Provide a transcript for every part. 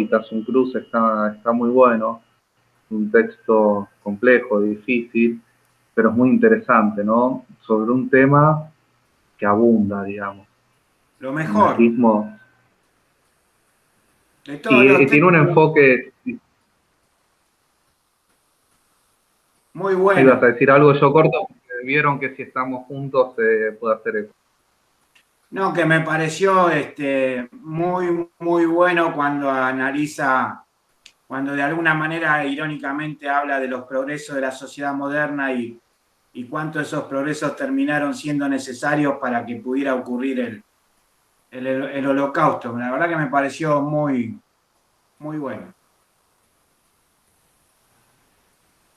históricas, un cruce, está muy bueno, un texto complejo, difícil, pero es muy interesante, ¿no? Sobre un tema que abunda, digamos. Lo El mejor. nazismo. De todos los Y tiene un textos, enfoque. muy Me ibas bueno. a decir algo, yo corto, porque vieron que si estamos juntos se puede hacer eso. No, que me pareció muy, muy bueno cuando analiza, cuando de alguna manera irónicamente habla de los progresos de la sociedad moderna y cuánto esos progresos terminaron siendo necesarios para que pudiera ocurrir el holocausto. La verdad que me pareció muy, muy bueno.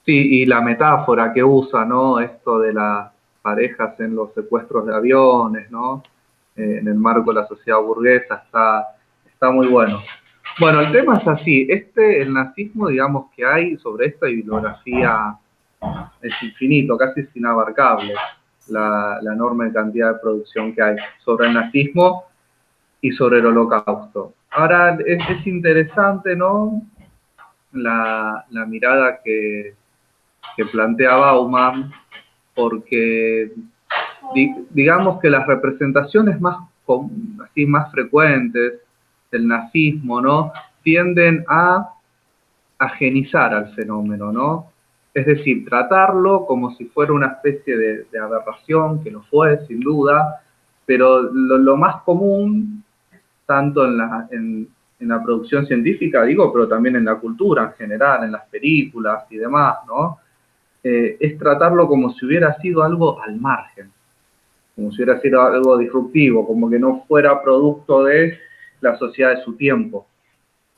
Sí, y la metáfora que usa, ¿no? Esto de las parejas en los secuestros de aviones, ¿no? En el marco de la sociedad burguesa, está muy bueno. Bueno, el tema es así, el nazismo, digamos que hay sobre esta bibliografía es infinito, casi es inabarcable la enorme cantidad de producción que hay sobre el nazismo y sobre el holocausto. Ahora, es interesante, ¿no? La mirada que plantea Bauman, porque digamos que las representaciones así, más frecuentes del nazismo, ¿no? Tienden a ajenizar al fenómeno, ¿no? Es decir, tratarlo como si fuera una especie de aberración, que lo fue, sin duda, pero lo más común, tanto en la producción científica, digo, pero también en la cultura en general, en las películas y demás, ¿no? Es tratarlo como si hubiera sido algo al margen, como si hubiera sido algo disruptivo, como que no fuera producto de la sociedad de su tiempo,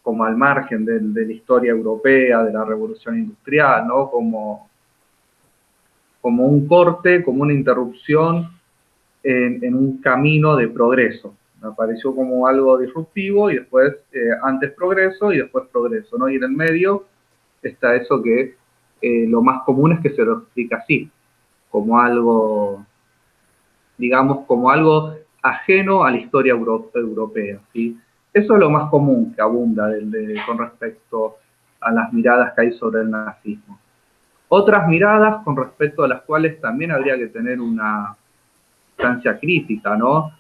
como al margen de la historia europea, de la revolución industrial, ¿no? Como un corte, como una interrupción en un camino de progreso. Me pareció como algo disruptivo y después antes progreso y después progreso, ¿no? Y en el medio está eso que lo más común es que se lo explica así, como algo, digamos, como algo ajeno a la historia europea, ¿sí? Eso es lo más común que abunda con respecto a las miradas que hay sobre el nazismo. Otras miradas con respecto a las cuales también habría que tener una distancia crítica, ¿no?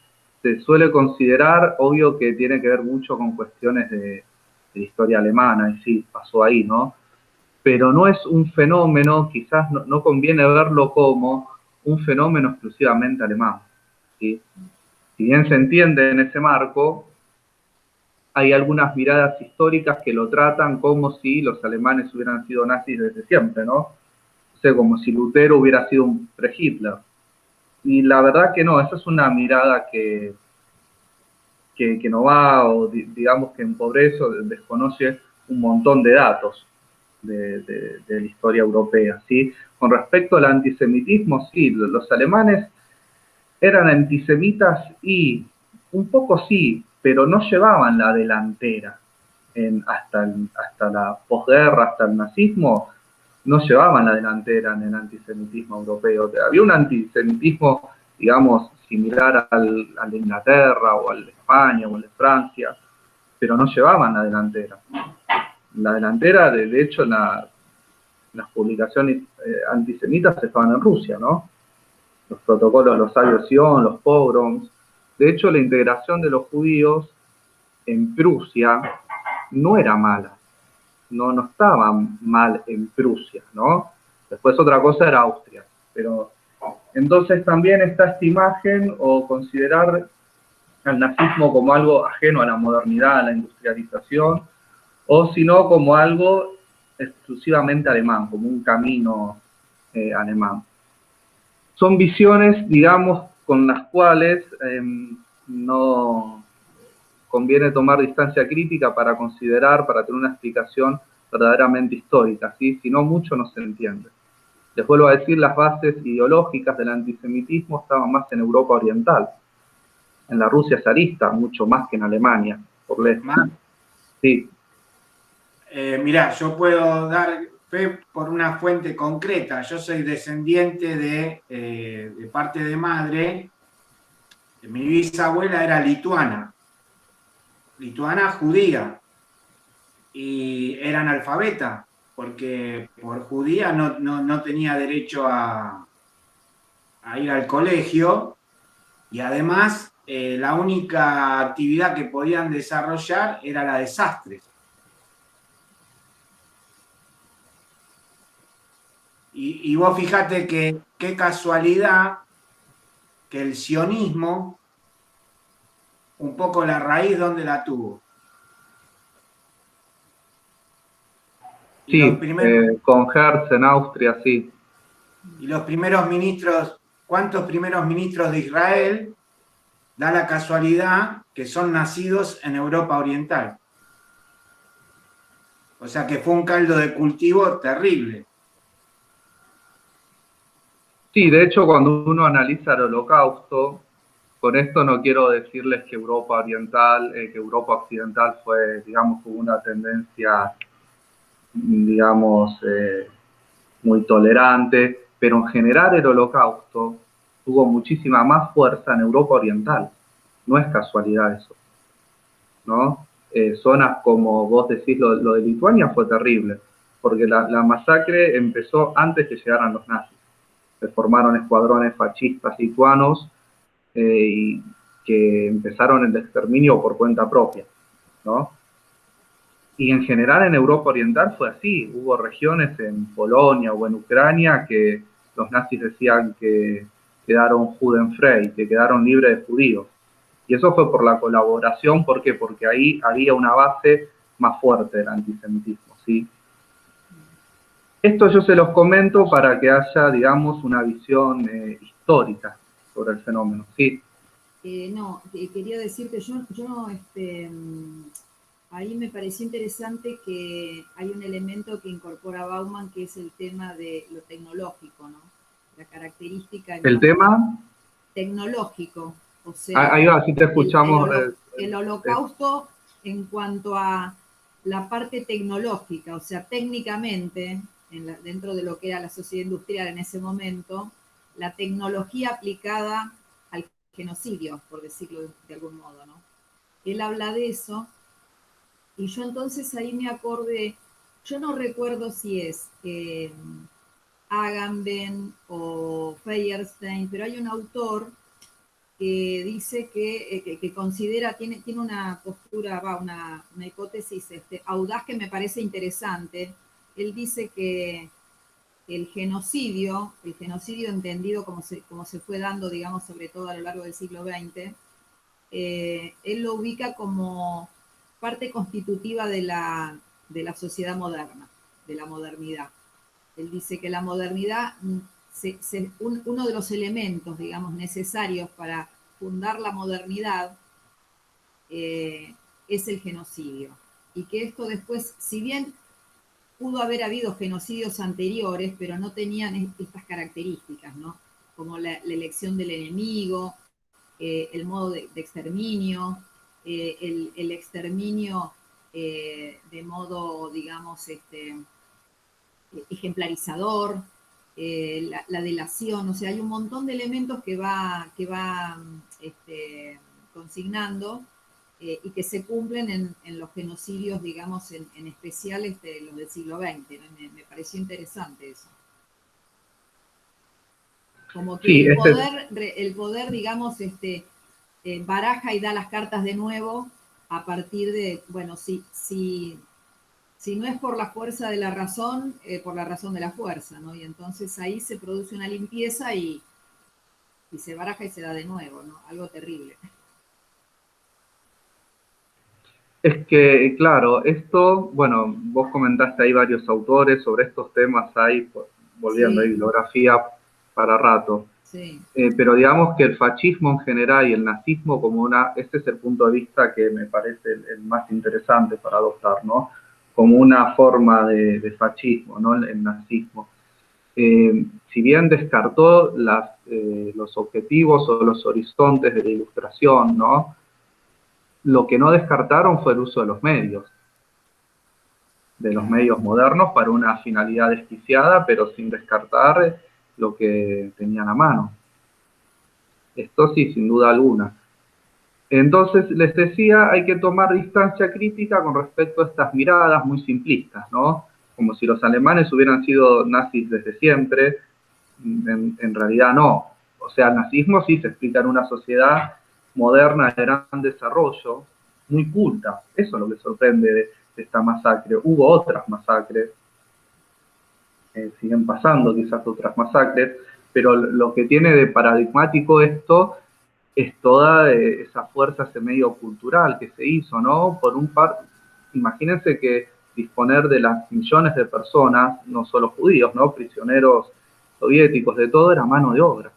Se suele considerar, obvio que tiene que ver mucho con cuestiones de historia alemana, y sí, pasó ahí, ¿no? Pero no es un fenómeno, quizás no conviene verlo como un fenómeno exclusivamente alemán, ¿sí? Si bien se entiende en ese marco, hay algunas miradas históricas que lo tratan como si los alemanes hubieran sido nazis desde siempre, ¿no? O sea, como si Lutero hubiera sido un pre-Hitler. Y la verdad que no, esa es una mirada que no va, o digamos que empobrece o desconoce un montón de datos de la historia europea, ¿sí? Con respecto al antisemitismo, sí, los alemanes eran antisemitas y un poco sí, pero no llevaban la delantera hasta la posguerra, hasta el nazismo, no llevaban la delantera en el antisemitismo europeo. Había un antisemitismo, digamos, similar al de Inglaterra o al de España o al de Francia, pero no llevaban la delantera. La delantera, de hecho, las publicaciones antisemitas estaban en Rusia, ¿no? Los protocolos, los sabios Sion, los pogroms. De hecho, la integración de los judíos en Prusia no era mala, no estaba mal en Prusia, ¿no? Después otra cosa era Austria, pero entonces también está esta imagen o considerar al nazismo como algo ajeno a la modernidad, a la industrialización, o si no como algo exclusivamente alemán, como un camino alemán. Son visiones, digamos, con las cuales no conviene tomar distancia crítica para considerar, para tener una explicación verdaderamente histórica, ¿sí? Si no, mucho no se entiende. Les vuelvo a decir, las bases ideológicas del antisemitismo estaban más en Europa Oriental, en la Rusia zarista, mucho más que en Alemania, por lejos. Sí. Mirá, yo puedo dar fe por una fuente concreta. Yo soy descendiente de parte de madre. Mi bisabuela era lituana judía. y era analfabeta, porque por judía no tenía derecho a ir al colegio, y además la única actividad que podían desarrollar era la de sastres. Y vos fijate que qué casualidad que el sionismo, un poco la raíz donde la tuvo. Y Sí, con Hertz en Austria, sí. Y los primeros ministros, ¿cuántos primeros ministros de Israel da la casualidad que son nacidos en Europa Oriental? O sea que fue un caldo de cultivo terrible. Sí, de hecho, cuando uno analiza el Holocausto, con esto no quiero decirles que Europa Oriental, que Europa Occidental fue, digamos, con una tendencia, digamos, muy tolerante, pero en general el Holocausto tuvo muchísima más fuerza en Europa Oriental. No es casualidad eso, ¿no? Zonas como vos decís, lo de Lituania fue terrible, porque la masacre empezó antes que llegaran los nazis. Se formaron escuadrones fascistas lituanos y que empezaron el exterminio por cuenta propia, ¿no? Y en general en Europa Oriental fue así. Hubo regiones en Polonia o en Ucrania que los nazis decían que quedaron judenfrei, que quedaron libres de judíos. Y eso fue por la colaboración, ¿por qué? Porque ahí había una base más fuerte del antisemitismo, ¿sí? Esto yo se los comento para que haya, digamos, una visión histórica sobre el fenómeno, ¿sí? No, quería decir que yo ahí me pareció interesante que hay un elemento que incorpora Bauman, que es el tema de lo tecnológico, ¿no? La característica... ¿El tema? Tecnológico, o sea... Ahí va, si te escuchamos. El holocausto en cuanto a la parte tecnológica, o sea, técnicamente, dentro de lo que era la sociedad industrial en ese momento, la tecnología aplicada al genocidio, por decirlo de algún modo, ¿no? Él habla de eso, y yo entonces ahí me acordé, yo no recuerdo si es Agamben o Feuerstein, pero hay un autor que dice que considera, tiene una postura, una hipótesis audaz que me parece interesante. Él dice que el genocidio entendido como se fue dando, digamos, sobre todo a lo largo del siglo XX, él lo ubica como parte constitutiva de la sociedad moderna, de la modernidad. Él dice que la modernidad, uno de los elementos, digamos, necesarios para fundar la modernidad es el genocidio. Y que esto después, si bien pudo haber habido genocidios anteriores, pero no tenían estas características, ¿no? Como la elección del enemigo, el modo de exterminio, el exterminio de modo, digamos, ejemplarizador, la delación, o sea, hay un montón de elementos que va consignando y que se cumplen en los genocidios, digamos, en especial los del siglo XX, ¿no? Me pareció interesante eso. Como que sí, el poder, digamos, baraja y da las cartas de nuevo a partir de, bueno, si no es por la fuerza de la razón, por la razón de la fuerza, ¿no? Y entonces ahí se produce una limpieza y se baraja y se da de nuevo, ¿no? Algo terrible. Es que, claro, esto, bueno, vos comentaste ahí varios autores sobre estos temas, ahí, volviendo a bibliografía para rato. Sí. Pero digamos que el fascismo en general y el nazismo como este es el punto de vista que me parece el más interesante para adoptar, ¿no? Como una forma de fascismo, ¿no? El nazismo. Si bien descartó los objetivos o los horizontes de la ilustración, ¿no? Lo que no descartaron fue el uso de los medios modernos para una finalidad desquiciada, pero sin descartar lo que tenían a mano. Esto sí, sin duda alguna. Entonces, les decía, hay que tomar distancia crítica con respecto a estas miradas muy simplistas, ¿no? Como si los alemanes hubieran sido nazis desde siempre. En realidad no. O sea, el nazismo sí se explica en una sociedad moderna de gran desarrollo, muy culta. Eso es lo que sorprende de esta masacre. Hubo otras masacres, siguen pasando quizás otras masacres, pero lo que tiene de paradigmático esto es toda esa fuerza, ese medio cultural que se hizo, ¿no? Imagínense que disponer de las millones de personas, no solo judíos, ¿no? Prisioneros soviéticos, de todo, era mano de obra.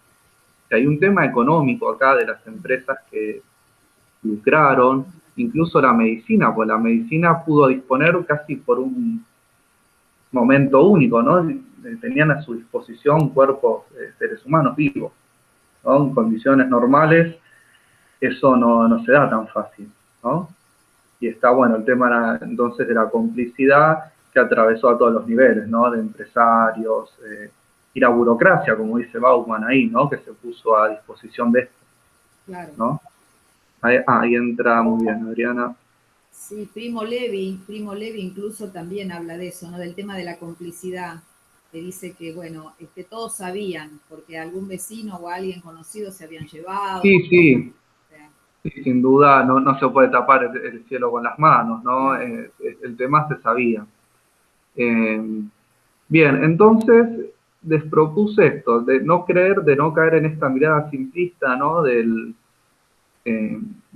Que hay un tema económico acá de las empresas que lucraron, incluso la medicina, pues la medicina pudo disponer casi por un momento único, ¿no? Tenían a su disposición cuerpos de seres humanos vivos, ¿no? En condiciones normales eso no se da tan fácil, ¿no? Y está bueno el tema entonces de la complicidad que atravesó a todos los niveles, ¿no? De empresarios, y la burocracia, como dice Bauman ahí, ¿no? Que se puso a disposición de esto, Claro. ¿no? Ahí entra muy bien, Adriana. Sí, Primo Levi incluso también habla de eso, ¿no? Del tema de la complicidad, que dice que, bueno, todos sabían, porque algún vecino o alguien conocido se habían llevado. Sí, sí. O sea, Sí, sin duda no se puede tapar el cielo con las manos, ¿no? Claro. El tema se sabía. Bien, entonces les propuse esto, de no caer en esta mirada simplista, ¿no? De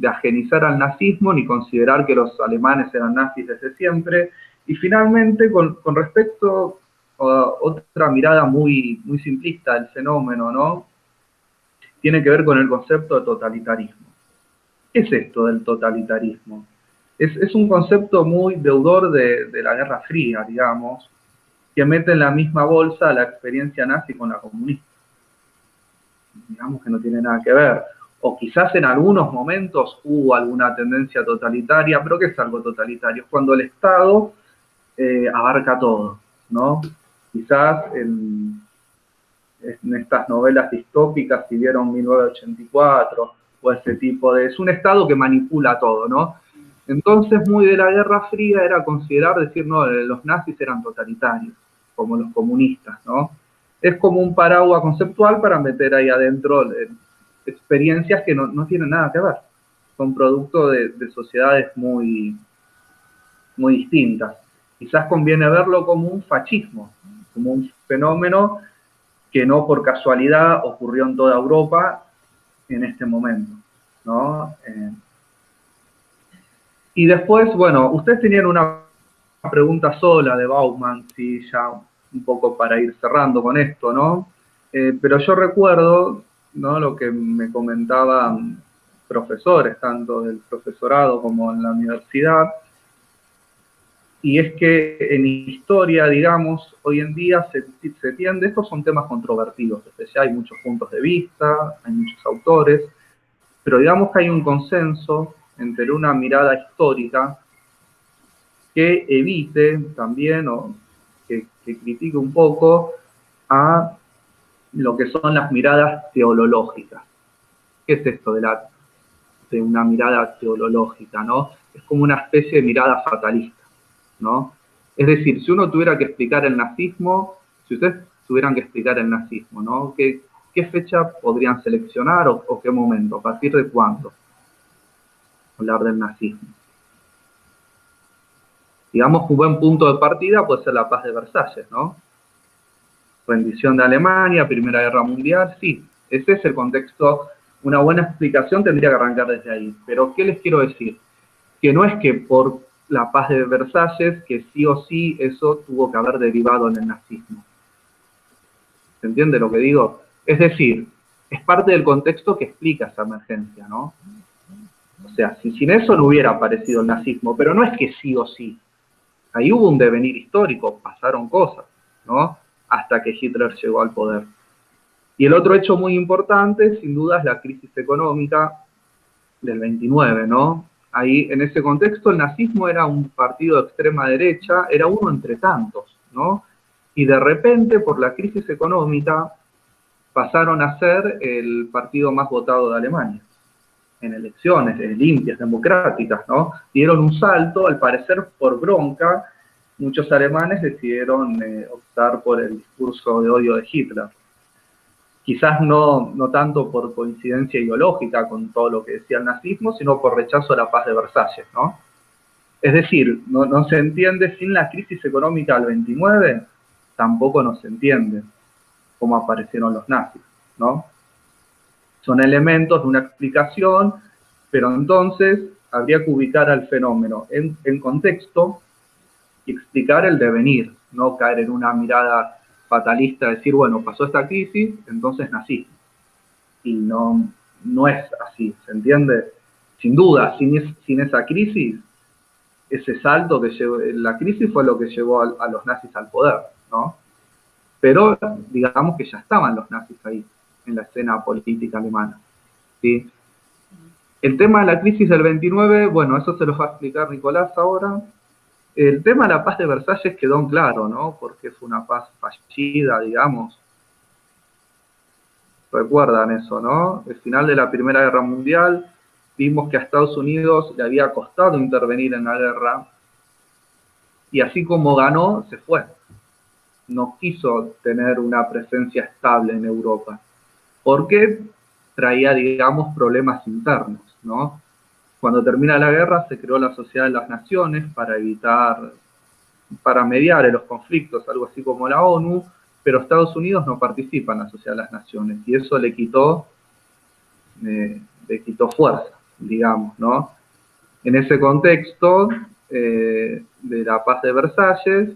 ajenizar al nazismo, ni considerar que los alemanes eran nazis desde siempre. Y finalmente, con respecto a otra mirada muy, muy simplista del fenómeno, ¿no? Tiene que ver con el concepto de totalitarismo. ¿Qué es esto del totalitarismo? Es un concepto muy deudor de la Guerra Fría, digamos, que mete en la misma bolsa la experiencia nazi con la comunista. Digamos que no tiene nada que ver. O quizás en algunos momentos hubo alguna tendencia totalitaria, pero ¿qué es algo totalitario? Es cuando el Estado abarca todo, ¿no? Quizás en estas novelas distópicas, si vieron 1984, o ese tipo de... Es un Estado que manipula todo, ¿no? Entonces, muy de la Guerra Fría era considerar, decir, no, los nazis eran totalitarios, como los comunistas, ¿no? Es como un paraguas conceptual para meter ahí adentro experiencias que no tienen nada que ver. Son producto de sociedades muy, muy distintas. Quizás conviene verlo como un fascismo, como un fenómeno que no por casualidad ocurrió en toda Europa en este momento, ¿no? Y después, bueno, ustedes tenían una pregunta sola de Bauman, sí, ya un poco para ir cerrando con esto, ¿no? Pero yo recuerdo, ¿no? Lo que me comentaban profesores, tanto del profesorado como en la universidad, y es que en historia, digamos, hoy en día se tiende, estos son temas controvertidos, desde ya hay muchos puntos de vista, hay muchos autores, pero digamos que hay un consenso entre una mirada histórica que evite también, o que critique un poco a lo que son las miradas teolológicas. ¿Qué es esto de una mirada teolológica, ¿no? Es como una especie de mirada fatalista, ¿no? Es decir, si uno tuviera que explicar el nazismo, si ustedes tuvieran que explicar el nazismo, ¿no? ¿Qué fecha podrían seleccionar o qué momento? ¿A partir de cuándo hablar del nazismo? Digamos que un buen punto de partida puede ser la paz de Versalles, ¿no? Rendición de Alemania, Primera Guerra Mundial, sí, ese es el contexto. Una buena explicación tendría que arrancar desde ahí. Pero, ¿qué les quiero decir? Que no es que por la paz de Versalles, que sí o sí eso tuvo que haber derivado en el nazismo. ¿Se entiende lo que digo? Es decir, es parte del contexto que explica esa emergencia, ¿no? O sea, si sin eso no hubiera aparecido el nazismo, pero no es que sí o sí. Ahí hubo un devenir histórico, pasaron cosas, ¿no? Hasta que Hitler llegó al poder. Y el otro hecho muy importante, sin duda, es la crisis económica del 29, ¿no? Ahí, en ese contexto, el nazismo era un partido de extrema derecha, era uno entre tantos, ¿no? Y de repente, por la crisis económica, pasaron a ser el partido más votado de Alemania, en elecciones limpias, democráticas, ¿no? Dieron un salto, al parecer por bronca, muchos alemanes decidieron optar por el discurso de odio de Hitler. Quizás no tanto por coincidencia ideológica con todo lo que decía el nazismo, sino por rechazo a la paz de Versalles, ¿no? Es decir, no se entiende, sin la crisis económica del 29, tampoco no se entiende cómo aparecieron los nazis, ¿no? Son elementos de una explicación, pero entonces habría que ubicar al fenómeno en contexto y explicar el devenir, no caer en una mirada fatalista, decir, bueno, pasó esta crisis, entonces nací. Y no es así, ¿se entiende? Sin duda, sin esa crisis, ese salto que llevó, la crisis fue lo que llevó a los nazis al poder, ¿no? Pero digamos que ya estaban los nazis ahí, en la escena política alemana, ¿sí? El tema de la crisis del 29, bueno, eso se lo va a explicar Nicolás ahora. El tema de la paz de Versalles quedó en claro, ¿no? Porque fue una paz fallida, digamos. Recuerdan eso, ¿no? El final de la Primera Guerra Mundial, vimos que a Estados Unidos le había costado intervenir en la guerra, y así como ganó, se fue. No quiso tener una presencia estable en Europa, porque traía, digamos, problemas internos, ¿no? Cuando termina la guerra se creó la Sociedad de las Naciones para mediar en los conflictos, algo así como la ONU, pero Estados Unidos no participa en la Sociedad de las Naciones, y eso le quitó fuerza, digamos, ¿no? En ese contexto de la paz de Versalles,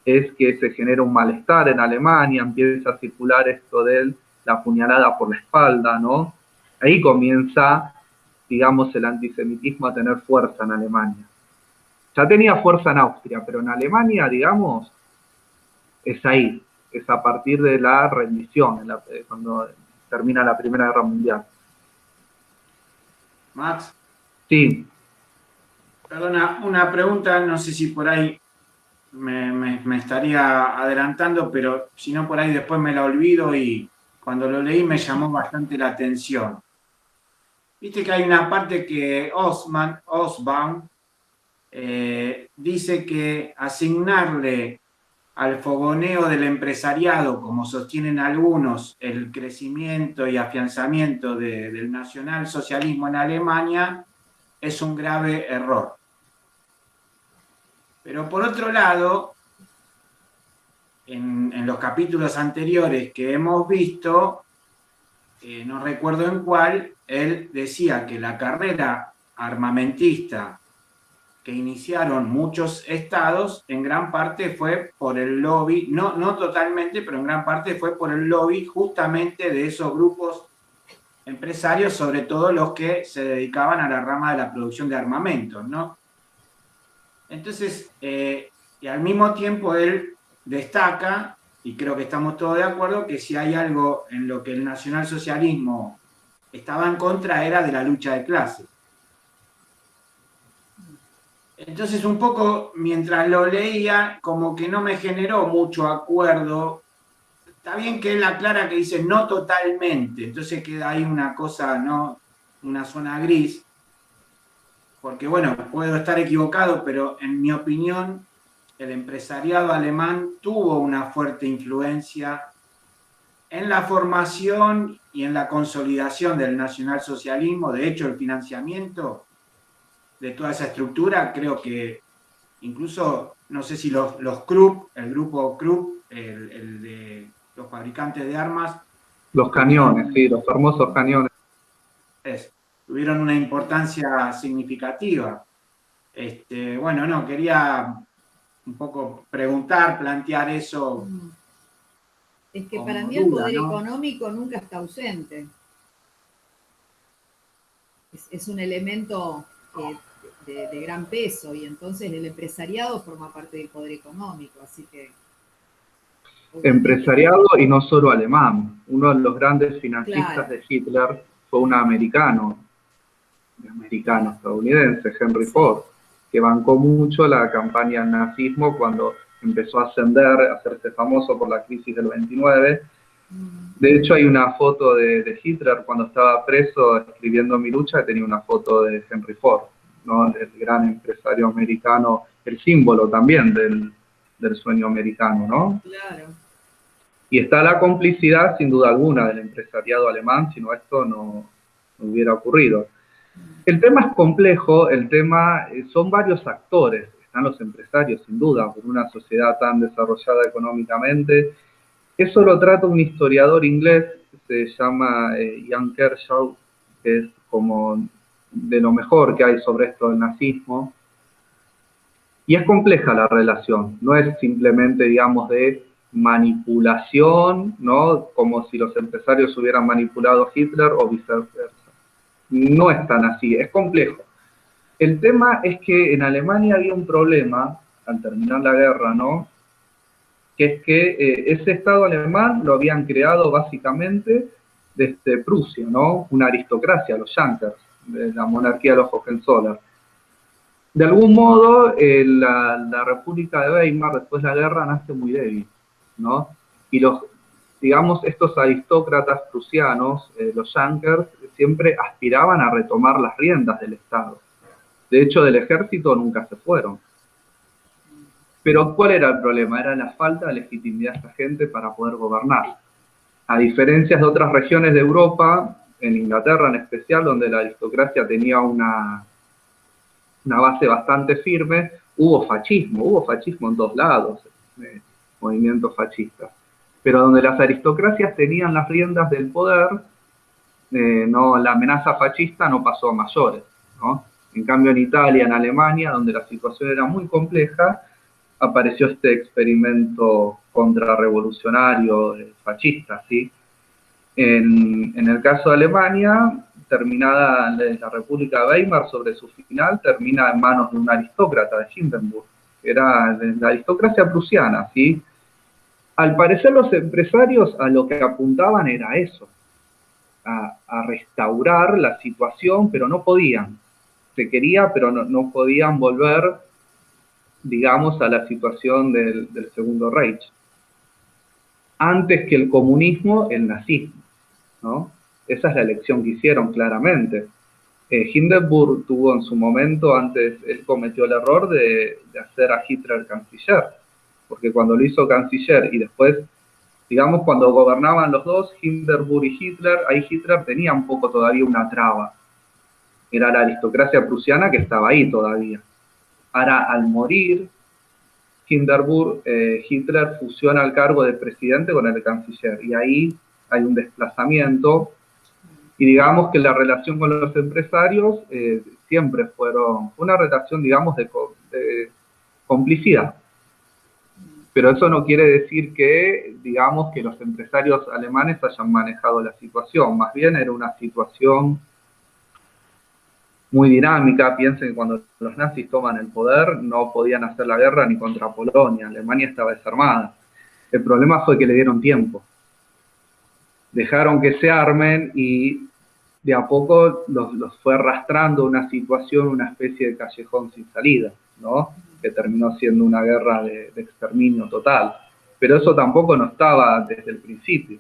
es que se genera un malestar en Alemania, empieza a circular esto de la puñalada por la espalda, ¿no? Ahí comienza, digamos, el antisemitismo a tener fuerza en Alemania. Ya tenía fuerza en Austria, pero en Alemania, digamos, es ahí, es a partir de la rendición, cuando termina la Primera Guerra Mundial. Max. Sí. Perdona, una pregunta, no sé si por ahí me estaría adelantando, pero si no por ahí después me la olvido, y cuando lo leí me llamó bastante la atención. Viste que hay una parte que Hobsbawm dice que asignarle al fogoneo del empresariado, como sostienen algunos, el crecimiento y afianzamiento del nacionalsocialismo en Alemania es un grave error. Pero por otro lado, en los capítulos anteriores que hemos visto, no recuerdo en cuál, él decía que la carrera armamentista que iniciaron muchos estados, en gran parte fue por el lobby, no totalmente, pero en gran parte fue por el lobby justamente de esos grupos empresarios, sobre todo los que se dedicaban a la rama de la producción de armamentos, ¿no? Entonces, y al mismo tiempo él destaca, y creo que estamos todos de acuerdo, que si hay algo en lo que el nacionalsocialismo estaba en contra era de la lucha de clases. Entonces, un poco, mientras lo leía, como que no me generó mucho acuerdo. Está bien que él aclara que dice no totalmente, entonces queda ahí una cosa, ¿no? Una zona gris. Porque, bueno, puedo estar equivocado, pero en mi opinión, el empresariado alemán tuvo una fuerte influencia en la formación y en la consolidación del nacionalsocialismo. De hecho, el financiamiento de toda esa estructura, creo que incluso, no sé si los Krupp, el grupo Krupp, el de los fabricantes de armas. Los cañones, sí, los famosos cañones. Tuvieron una importancia significativa. Bueno, no, quería un poco preguntar, plantear eso. Es que para mí el poder económico nunca está ausente. Es un elemento de gran peso, y entonces el empresariado forma parte del poder económico, así que... Empresariado, y no solo alemán. Uno de los grandes financistas de Hitler fue un americano estadounidense, Henry Ford, que bancó mucho la campaña del nazismo cuando empezó a ascender, a hacerse famoso por la crisis del 29, De hecho, hay una foto de Hitler cuando estaba preso escribiendo Mi lucha, que tenía una foto de Henry Ford, ¿no? El gran empresario americano, el símbolo también del sueño americano, ¿no? Claro. Y está la complicidad, sin duda alguna, del empresariado alemán, si no esto no hubiera ocurrido. El tema es complejo, el tema son varios actores, están los empresarios, sin duda, por una sociedad tan desarrollada económicamente. Eso lo trata un historiador inglés, se llama Ian Kershaw, que es como de lo mejor que hay sobre esto del nazismo. Y es compleja la relación, no es simplemente, digamos, de manipulación, ¿no? Como si los empresarios hubieran manipulado a Hitler o viceversa. No es tan así, es complejo. El tema es que en Alemania había un problema, al terminar la guerra, ¿no? Que es que ese Estado alemán lo habían creado básicamente desde Prusia, ¿no? Una aristocracia, los Junkers, de la monarquía de los Hohenzollern. De algún modo, la República de Weimar, después de la guerra, nace muy débil, ¿no? Y digamos, estos aristócratas prusianos, los Junkers, siempre aspiraban a retomar las riendas del Estado. De hecho, del ejército nunca se fueron. Pero ¿cuál era el problema? Era la falta de legitimidad de esta gente para poder gobernar. A diferencia de otras regiones de Europa, en Inglaterra en especial, donde la aristocracia tenía una base bastante firme, hubo fascismo en todos lados, movimientos fascistas. Pero donde las aristocracias tenían las riendas del poder, no, la amenaza fascista no pasó a mayores, ¿no? En cambio, en Italia, en Alemania, donde la situación era muy compleja, apareció este experimento contrarrevolucionario fascista, ¿sí? En el caso de Alemania, terminada la República de Weimar, sobre su final, termina en manos de un aristócrata de Hindenburg, que era de la aristocracia prusiana, ¿sí? Al parecer los empresarios a lo que apuntaban era eso, a restaurar la situación, pero no podían. Se quería, pero no podían volver, digamos, a la situación del Segundo Reich. Antes que el comunismo, el nazismo, ¿no? Esa es la elección que hicieron claramente. Hindenburg tuvo en su momento, antes, él cometió el error de hacer a Hitler canciller, porque cuando lo hizo canciller y después, digamos, cuando gobernaban los dos, Hindenburg y Hitler, ahí Hitler tenía un poco todavía una traba. Era la aristocracia prusiana que estaba ahí todavía. Ahora, al morir Hindenburg, Hitler fusiona el cargo de presidente con el de canciller, y ahí hay un desplazamiento, y digamos que la relación con los empresarios siempre fue una relación, digamos, de complicidad. Pero eso no quiere decir que, digamos, que los empresarios alemanes hayan manejado la situación, más bien era una situación muy dinámica. Piensen que cuando los nazis toman el poder no podían hacer la guerra ni contra Polonia, Alemania estaba desarmada. El problema fue que le dieron tiempo. Dejaron que se armen y de a poco los fue arrastrando una situación, una especie de callejón sin salida, ¿no? Que terminó siendo una guerra de exterminio total. Pero eso tampoco no estaba desde el principio.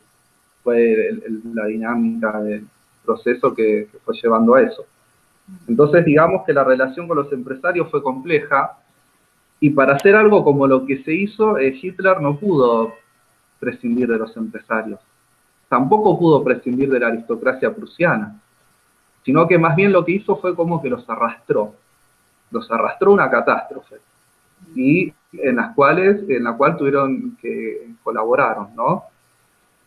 Fue la dinámica del proceso que fue llevando a eso. Entonces, digamos que la relación con los empresarios fue compleja, y para hacer algo como lo que se hizo, Hitler no pudo prescindir de los empresarios. Tampoco pudo prescindir de la aristocracia prusiana, sino que más bien lo que hizo fue como que los arrastró una catástrofe, y en la cual tuvieron que colaboraron, ¿no?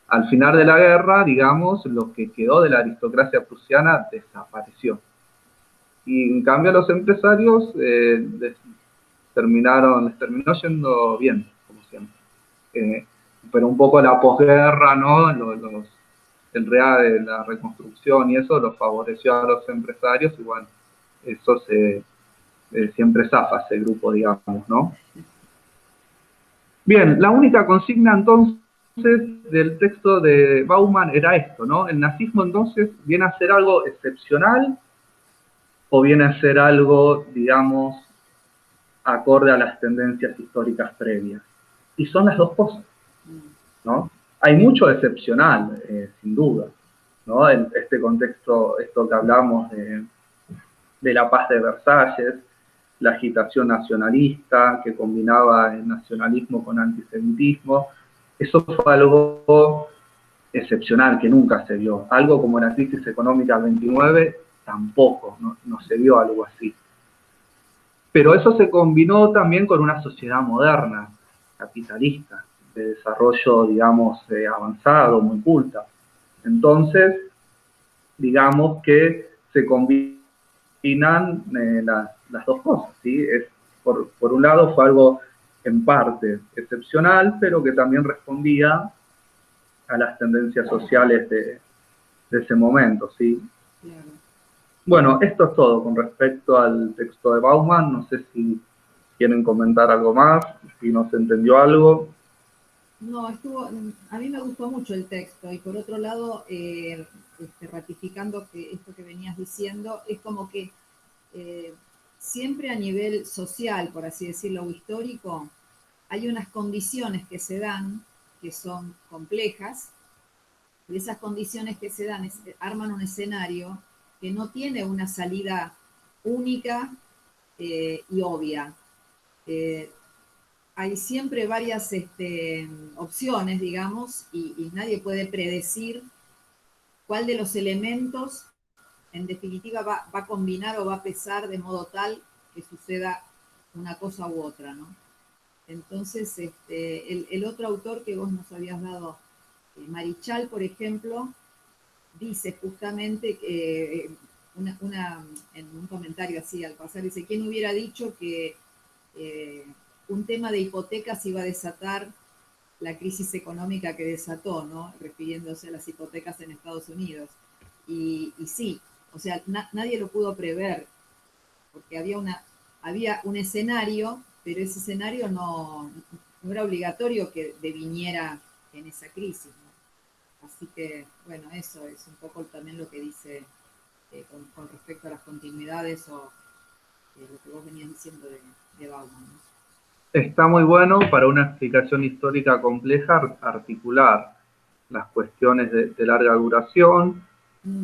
Al final de la guerra, digamos, lo que quedó de la aristocracia prusiana desapareció. Y en cambio a los empresarios les terminó yendo bien, como siempre. Pero un poco la posguerra, ¿no? El real de la reconstrucción y eso los favoreció a los empresarios, y bueno, eso siempre zafa ese grupo, digamos, ¿no? Bien, la única consigna entonces del texto de Bauman era esto, ¿no? El nazismo entonces viene a ser algo excepcional o viene a ser algo, digamos, acorde a las tendencias históricas previas. Y son las dos cosas, ¿no? Hay mucho excepcional, sin duda, ¿no? Este contexto, esto que hablamos de la paz de Versalles, la agitación nacionalista que combinaba el nacionalismo con antisemitismo, eso fue algo excepcional que nunca se vio. Algo como la crisis económica del 29 tampoco, no se vio algo así. Pero eso se combinó también con una sociedad moderna, capitalista, de desarrollo, digamos, avanzado, muy culta. Entonces, digamos que se combinan las dos cosas, ¿sí? Por un lado fue algo en parte excepcional, pero que también respondía a las tendencias sociales de ese momento, ¿sí? Claro. Bueno, esto es todo con respecto al texto de Bauman. No sé si quieren comentar algo más, si no se entendió algo. No, a mí me gustó mucho el texto y por otro lado, ratificando que esto que venías diciendo, es como que siempre a nivel social, por así decirlo, o histórico, hay unas condiciones que se dan que son complejas y esas condiciones que se dan arman un escenario que no tiene una salida única y obvia. Hay siempre varias opciones, digamos, y nadie puede predecir cuál de los elementos, en definitiva, va a combinar o va a pesar de modo tal que suceda una cosa u otra, ¿no? Entonces, el otro autor que vos nos habías dado, Marichal, por ejemplo, dice justamente que en un comentario así al pasar, dice, ¿quién hubiera dicho que un tema de hipotecas iba a desatar la crisis económica que desató, ¿no? Refiriéndose a las hipotecas en Estados Unidos. Y sí, o sea, nadie lo pudo prever, porque había un escenario, pero ese escenario no era obligatorio que deviniera en esa crisis, ¿no? Así que, bueno, eso es un poco también lo que dice con respecto a las continuidades o lo que vos venías diciendo de Bauman, ¿no? Está muy bueno para una explicación histórica compleja articular las cuestiones de larga duración.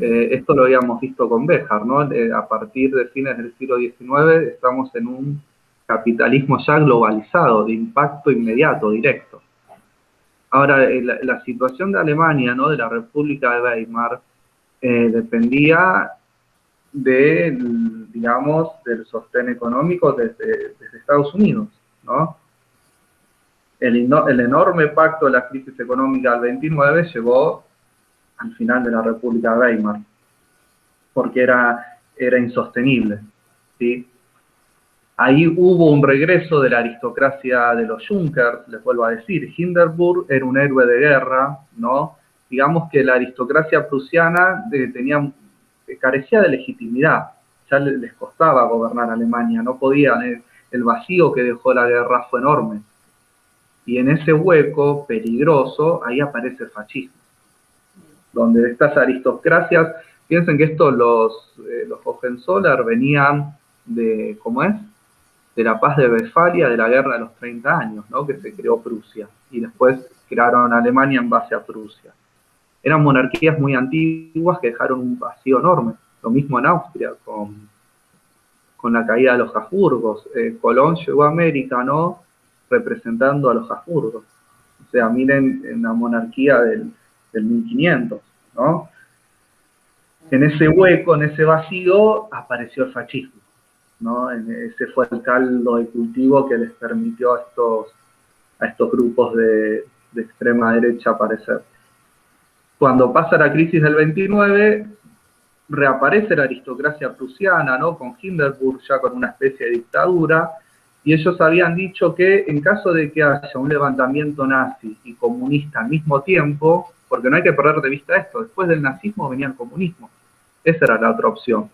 Esto lo habíamos visto con Béjar, ¿no? A partir de fines del siglo XIX estamos en un capitalismo ya globalizado, de impacto inmediato, directo. Ahora, la situación de Alemania, ¿no? De la República de Weimar, dependía digamos, del sostén económico desde Estados Unidos, ¿no? El enorme pacto de la crisis económica del 29 llevó al final de la República de Weimar, porque era insostenible, ¿sí? Ahí hubo un regreso de la aristocracia de los Junkers, les vuelvo a decir, Hindenburg era un héroe de guerra, ¿no? Digamos que la aristocracia prusiana carecía de legitimidad, ya les costaba gobernar Alemania, no podían, el vacío que dejó la guerra fue enorme. Y en ese hueco peligroso, ahí aparece el fascismo, donde estas aristocracias, piensen que los Hohenzollern venían de, ¿cómo es? De la paz de Westfalia, de la guerra de los 30 años, ¿no? Que se creó Prusia, y después crearon Alemania en base a Prusia. Eran monarquías muy antiguas que dejaron un vacío enorme. Lo mismo en Austria, con la caída de los Habsburgos. Colón llegó a América, ¿no? Representando a los Habsburgos. O sea, miren en la monarquía del 1500, ¿no? En ese hueco, en ese vacío, apareció el fascismo, ¿no? Ese fue el caldo de cultivo que les permitió a estos grupos de extrema derecha aparecer. Cuando pasa la crisis del 29, reaparece la aristocracia prusiana, ¿no? Con Hindenburg ya con una especie de dictadura, y ellos habían dicho que en caso de que haya un levantamiento nazi y comunista al mismo tiempo, porque no hay que perder de vista esto, después del nazismo venía el comunismo, esa era la otra opción.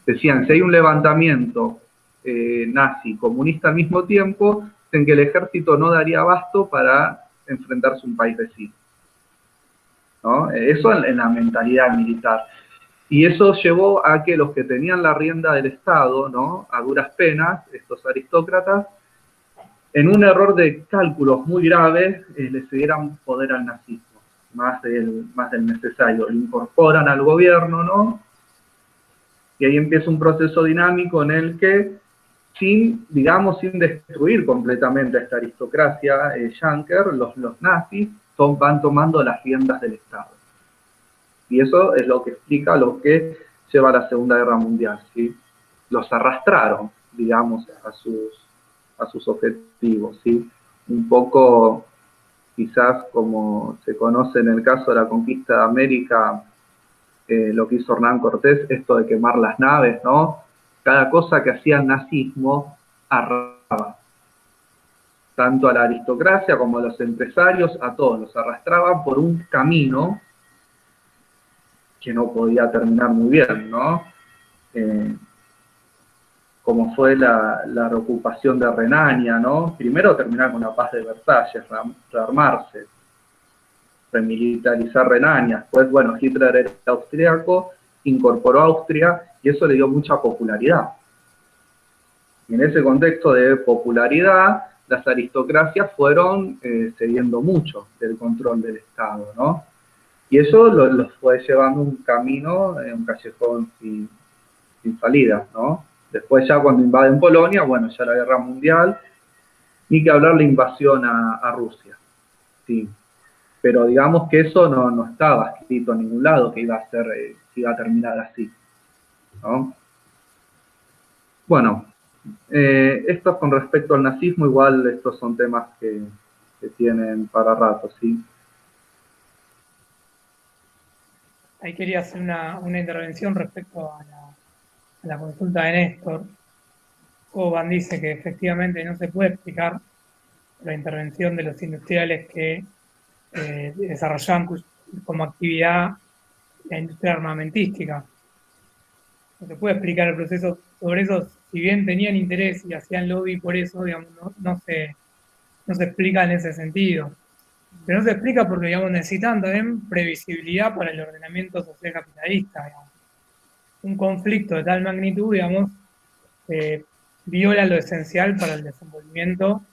Decían, si hay un levantamiento nazi comunista al mismo tiempo, en que el ejército no daría abasto para enfrentarse a un país vecino, ¿no? Eso en la mentalidad militar. Y eso llevó a que los que tenían la rienda del Estado, ¿no? A duras penas, estos aristócratas, en un error de cálculos muy grave, le cedieran poder al nazismo, más del necesario. Lo incorporan al gobierno, ¿no? Y ahí empieza un proceso dinámico en el que, sin destruir completamente a esta aristocracia yanker, los nazis van tomando las riendas del Estado. Y eso es lo que explica lo que lleva a la Segunda Guerra Mundial, ¿sí? Los arrastraron, digamos, a sus objetivos, ¿sí? Un poco, quizás como se conoce en el caso de la conquista de América, lo que hizo Hernán Cortés, esto de quemar las naves, ¿no? Cada cosa que hacía el nazismo arrastraba. Tanto a la aristocracia como a los empresarios, a todos los arrastraban por un camino que no podía terminar muy bien, ¿no? Como fue la reocupación de Renania, ¿no? Primero terminar con la paz de Versalles, rearmarse, remilitarizar Renania. Después, bueno, Hitler era austríaco, incorporó a Austria y eso le dio mucha popularidad. Y en ese contexto de popularidad, las aristocracias fueron cediendo mucho del control del Estado, ¿no? Y eso los fue llevando un camino, un callejón sin salida, ¿no? Después ya cuando invaden Polonia, bueno, ya la guerra mundial, ni que hablar la invasión a Rusia, sí. Pero digamos que eso no estaba escrito en ningún lado que iba a terminar así, ¿no? Bueno, esto con respecto al nazismo, igual estos son temas que tienen para rato, ¿sí? Ahí quería hacer una intervención respecto a la consulta de Néstor. Hoban dice que efectivamente no se puede explicar la intervención de los industriales que desarrollaban como actividad la industria armamentística. No se puede explicar el proceso sobre eso, si bien tenían interés y hacían lobby por eso, digamos, no se explica en ese sentido. Pero no se explica porque, digamos, necesitan también previsibilidad para el ordenamiento social capitalista, digamos. Un conflicto de tal magnitud, digamos, viola lo esencial para el desenvolvimiento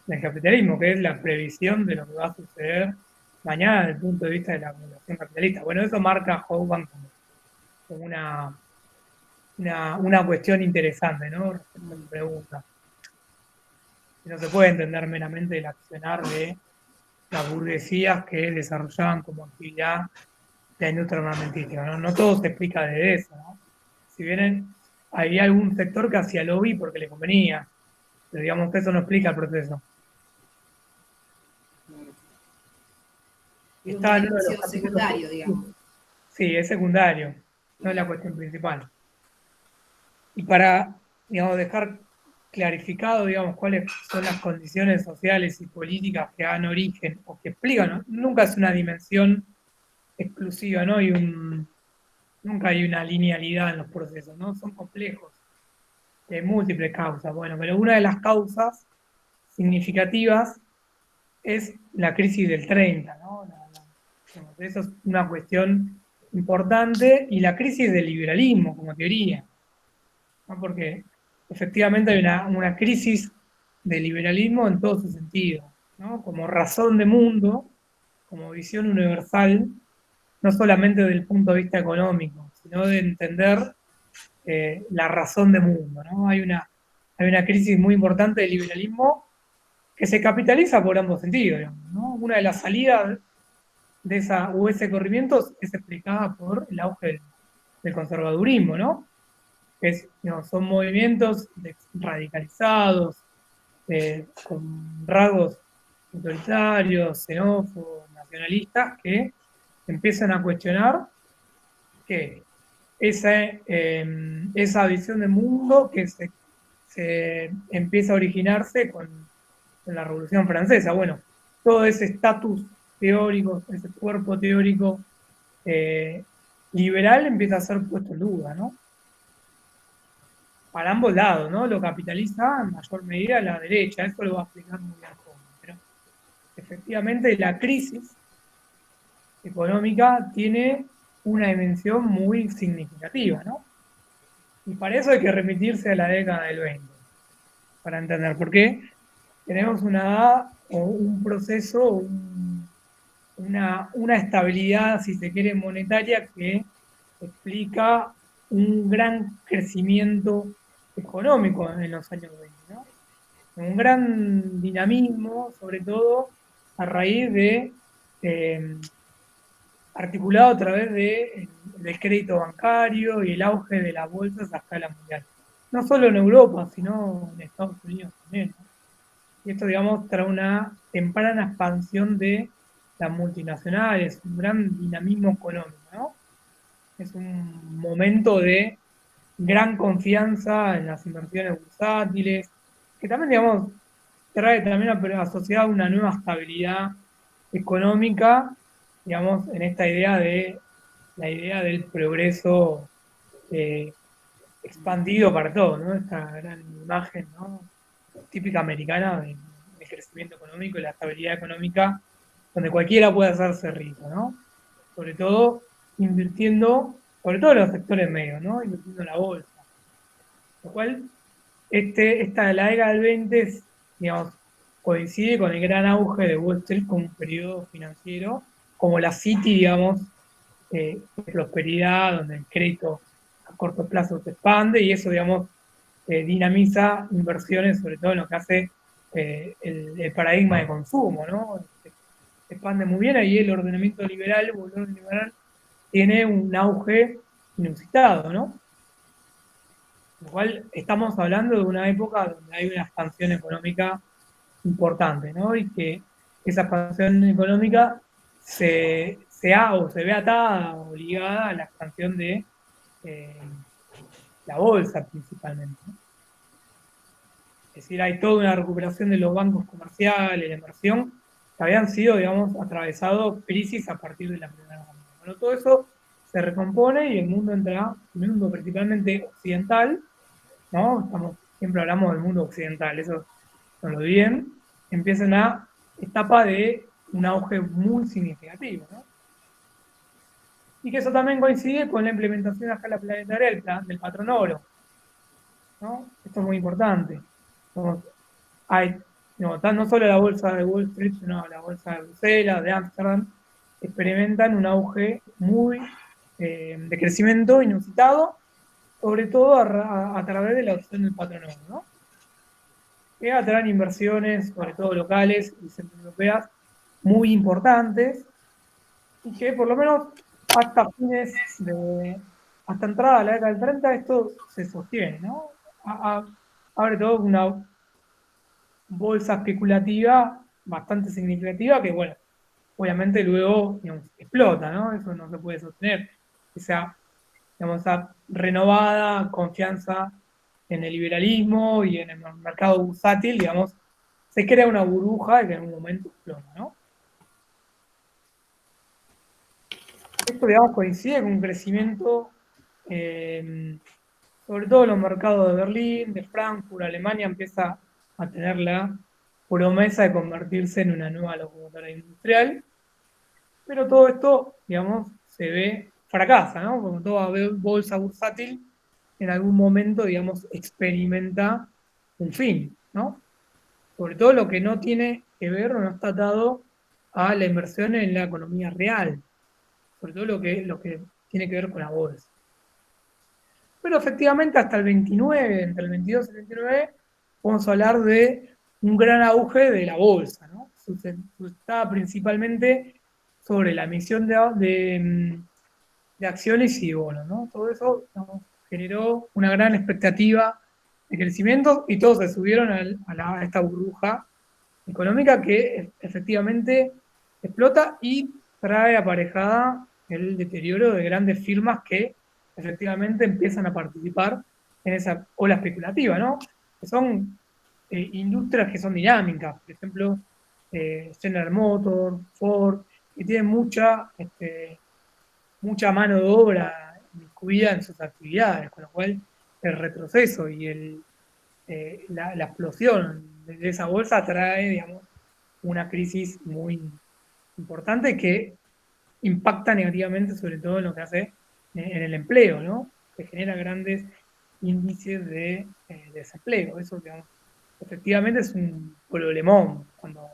del capitalismo, que es la previsión de lo que va a suceder mañana desde el punto de vista de la acumulación capitalista. Bueno, eso marca Hoban como una cuestión interesante, ¿no? Respecto a mi pregunta. No se puede entender meramente el accionar de las burguesías que desarrollaban como actividad la industria armamentística, ¿no? No todo se explica desde eso, ¿no? Si bien había algún sector que hacía lobby porque le convenía, pero digamos que eso no explica el proceso. Está en uno de los secundario, digamos. Sí, es secundario, no es la cuestión principal. Y para, digamos, dejar clarificado, digamos, cuáles son las condiciones sociales y políticas que dan origen o que explican, ¿no? Nunca es una dimensión exclusiva, ¿no? Nunca hay una linealidad en los procesos, ¿no? Son complejos, hay múltiples causas. Bueno, pero una de las causas significativas es la crisis del 30, ¿no? Eso es una cuestión importante, y la crisis del liberalismo como teoría, ¿no? Porque efectivamente hay una crisis del liberalismo en todo su sentido, ¿no? Como razón de mundo, como visión universal, no solamente desde el punto de vista económico, sino de entender la razón de mundo, ¿no? Hay una crisis muy importante del liberalismo que se capitaliza por ambos sentidos, digamos, ¿no? Una de las salidas de ese corrimiento es explicada por el auge del conservadurismo, ¿no? Son movimientos radicalizados, con rasgos autoritarios, xenófobos, nacionalistas, que empiezan a cuestionar que esa visión de mundo que se empieza a originarse con la Revolución Francesa. Bueno, todo ese estatus teórico, ese cuerpo teórico liberal empieza a ser puesto en duda, ¿no? Para ambos lados, ¿no? Lo capitaliza en mayor medida la derecha, eso lo va a explicar muy bien Hoban. Pero efectivamente la crisis económica tiene una dimensión muy significativa, ¿no? Y para eso hay que remitirse a la década del 20, para entender por qué tenemos un proceso, una estabilidad, si se quiere, monetaria que explica un gran crecimiento económico en los años 20, ¿no? Un gran dinamismo, sobre todo a raíz de, articulado a través del crédito bancario y el auge de las bolsas a escala mundial. No solo en Europa, sino en Estados Unidos también, ¿no? Y esto, digamos, trae una temprana expansión de las multinacionales, un gran dinamismo económico, ¿no? Es un momento de gran confianza en las inversiones bursátiles, que también, digamos, trae también asociada una nueva estabilidad económica, digamos, en esta la idea del progreso expandido para todos, ¿no? Esta gran imagen, ¿no?, típica americana del crecimiento económico y la estabilidad económica, donde cualquiera puede hacerse rico, ¿no? Sobre todo invirtiendo, sobre todo en los sectores medios, ¿no? Invirtiendo en la bolsa. Lo cual, la década del 20, digamos, coincide con el gran auge de Wall Street como un periodo financiero, como la City, digamos, de prosperidad, donde el crédito a corto plazo se expande y eso, digamos, dinamiza inversiones, sobre todo en lo que hace el paradigma de consumo, ¿no? Se expande muy bien, ahí el ordenamiento liberal, el orden liberal, tiene un auge inusitado, ¿no? Lo cual estamos hablando de una época donde hay una expansión económica importante, ¿no? Y que esa expansión económica se ve atada o ligada a la expansión de la bolsa principalmente, ¿no? Es decir, hay toda una recuperación de los bancos comerciales, la inversión, que habían sido, digamos, atravesados crisis a partir de la Primera Guerra Mundial. Bueno, todo eso se recompone y el mundo principalmente occidental, ¿no? Siempre hablamos del mundo occidental, eso no lo olviden, empieza una etapa de un auge muy significativo, ¿no? Y que eso también coincide con la implementación a escala planetaria del patrón oro, ¿no? Esto es muy importante. No solo la bolsa de Wall Street, sino la bolsa de Bruselas, de Ámsterdam, experimentan un auge muy de crecimiento inusitado, sobre todo a través de la opción del patrón oro, ¿no? Que atraen inversiones, sobre todo locales y centroeuropeas, muy importantes, y que por lo menos hasta entrada a la década del 30 esto se sostiene, ¿no? Abre todo una bolsa especulativa bastante significativa que, bueno, obviamente luego, digamos, explota, ¿no? Eso no se puede sostener. Esa renovada confianza en el liberalismo y en el mercado bursátil, digamos, se crea una burbuja que en un momento explota, ¿no? Esto, digamos, coincide con un crecimiento, sobre todo en los mercados de Berlín, de Frankfurt. Alemania empieza a tener la promesa de convertirse en una nueva locomotora industrial, pero todo esto, digamos, fracasa, ¿no? Como toda bolsa bursátil, en algún momento, digamos, experimenta un fin, ¿no? Sobre todo lo que no tiene que ver o no está atado a la inversión en la economía real, sobre todo lo que tiene que ver con la bolsa. Pero efectivamente hasta el 29, entre el 22 y el 29, vamos a hablar de un gran auge de la bolsa, ¿no? Sustentaba principalmente sobre la emisión de acciones y bonos, ¿no? Todo eso, digamos, generó una gran expectativa de crecimiento y todos se subieron a esta burbuja económica que efectivamente explota y trae aparejada el deterioro de grandes firmas que efectivamente empiezan a participar en esa ola especulativa, ¿no? Que son industrias que son dinámicas, por ejemplo, General Motors, Ford, que tienen mucha mano de obra incluida en sus actividades, con lo cual el retroceso y la explosión de esa bolsa trae, digamos, una crisis muy importante que impacta negativamente sobre todo en lo que hace en el empleo, ¿no? Que genera grandes índices de desempleo. Eso, digamos, efectivamente es un problemón cuando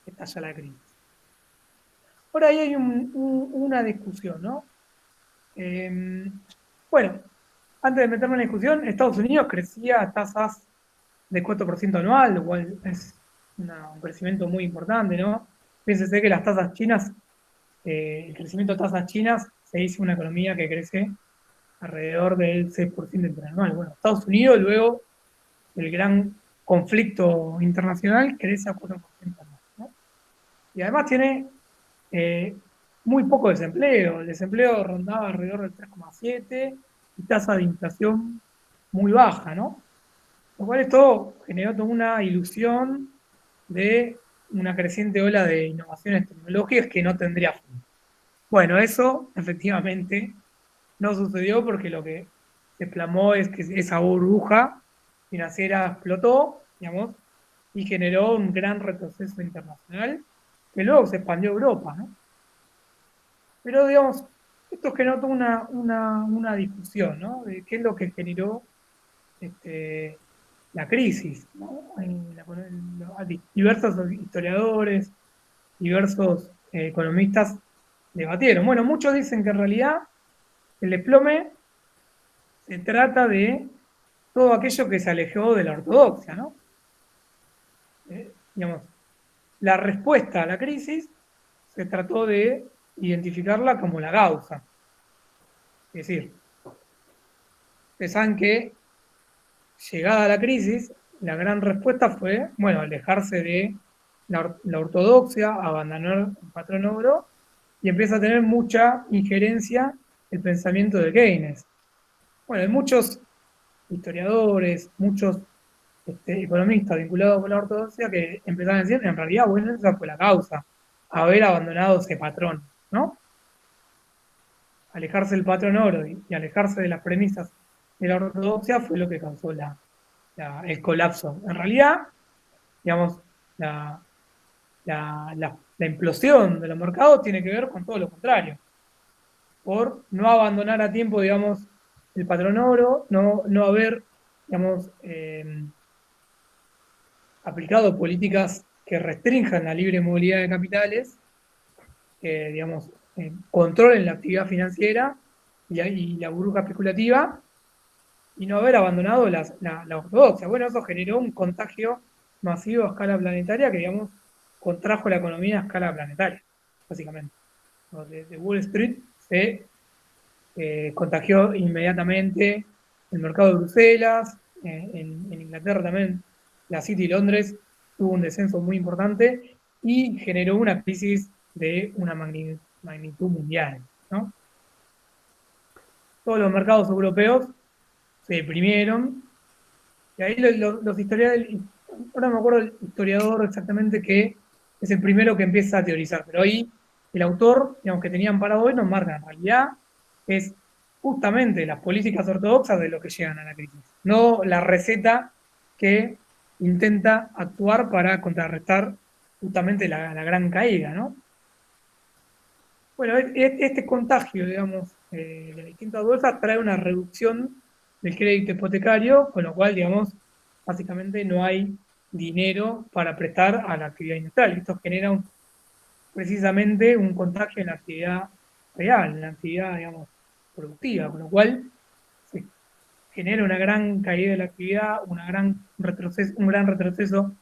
estalla la crisis. Por ahí hay una discusión, ¿no? Bueno, antes de meterme en la discusión, Estados Unidos crecía a tasas de 4% anual, lo cual es un crecimiento muy importante, ¿no? Fíjense que las tasas chinas, el crecimiento de tasas chinas se dice una economía que crece alrededor del 6% interanual. Bueno, Estados Unidos, luego del gran conflicto internacional, crece a 4% anual, ¿no? Y además tiene muy poco desempleo. El desempleo rondaba alrededor del 3,7 y tasa de inflación muy baja, ¿no? Lo cual esto generó toda una ilusión de una creciente ola de innovaciones tecnológicas que no tendría fin. Bueno, eso efectivamente no sucedió porque lo que se plasmó es que esa burbuja financiera explotó, digamos, y generó un gran retroceso internacional que luego se expandió a Europa, ¿no? Pero, digamos, esto generó toda una discusión, ¿no? De qué es lo que generó la crisis, ¿no? Diversos historiadores, diversos economistas debatieron. Bueno, muchos dicen que en realidad el desplome se trata de todo aquello que se alejó de la ortodoxia, ¿no? Digamos, la respuesta a la crisis se trató de identificarla como la causa. Es decir, ustedes saben que llegada a la crisis, la gran respuesta fue, bueno, alejarse de la ortodoxia, abandonar el patrón oro, y empieza a tener mucha injerencia el pensamiento de Keynes. Bueno, hay muchos historiadores, muchos economistas vinculados con la ortodoxia que empezaron a decir, en realidad, bueno, esa fue la causa, haber abandonado ese patrón, ¿no? Alejarse del patrón oro y alejarse de las premisas de la ortodoxia fue lo que causó el colapso. En realidad, digamos, la implosión de los mercados tiene que ver con todo lo contrario. Por no abandonar a tiempo, digamos, el patrón oro, no haber, digamos, aplicado políticas que restrinjan la libre movilidad de capitales, digamos, controlen la actividad financiera y la burbuja especulativa, y no haber abandonado la ortodoxia. Bueno, eso generó un contagio masivo a escala planetaria que, digamos, contrajo la economía a escala planetaria, básicamente. De Wall Street se contagió inmediatamente el mercado de Bruselas, en Inglaterra también, la City de Londres tuvo un descenso muy importante y generó una crisis de una magnitud mundial, ¿no? Todos los mercados europeos se deprimieron, y ahí los historiadores, ahora no me acuerdo el historiador exactamente que es el primero que empieza a teorizar, pero ahí el autor, digamos, que tenían parado hoy, nos marca, en realidad es justamente las políticas ortodoxas de lo que llegan a la crisis, no la receta que intenta actuar para contrarrestar justamente la gran caída, ¿no? Bueno, este contagio, digamos, de las distintas bolsas trae una reducción del crédito hipotecario, con lo cual, digamos, básicamente no hay dinero para prestar a la actividad industrial. Esto genera precisamente un contagio en la actividad real, en la actividad, digamos, productiva, con lo cual se genera una gran caída de la actividad, un gran retroceso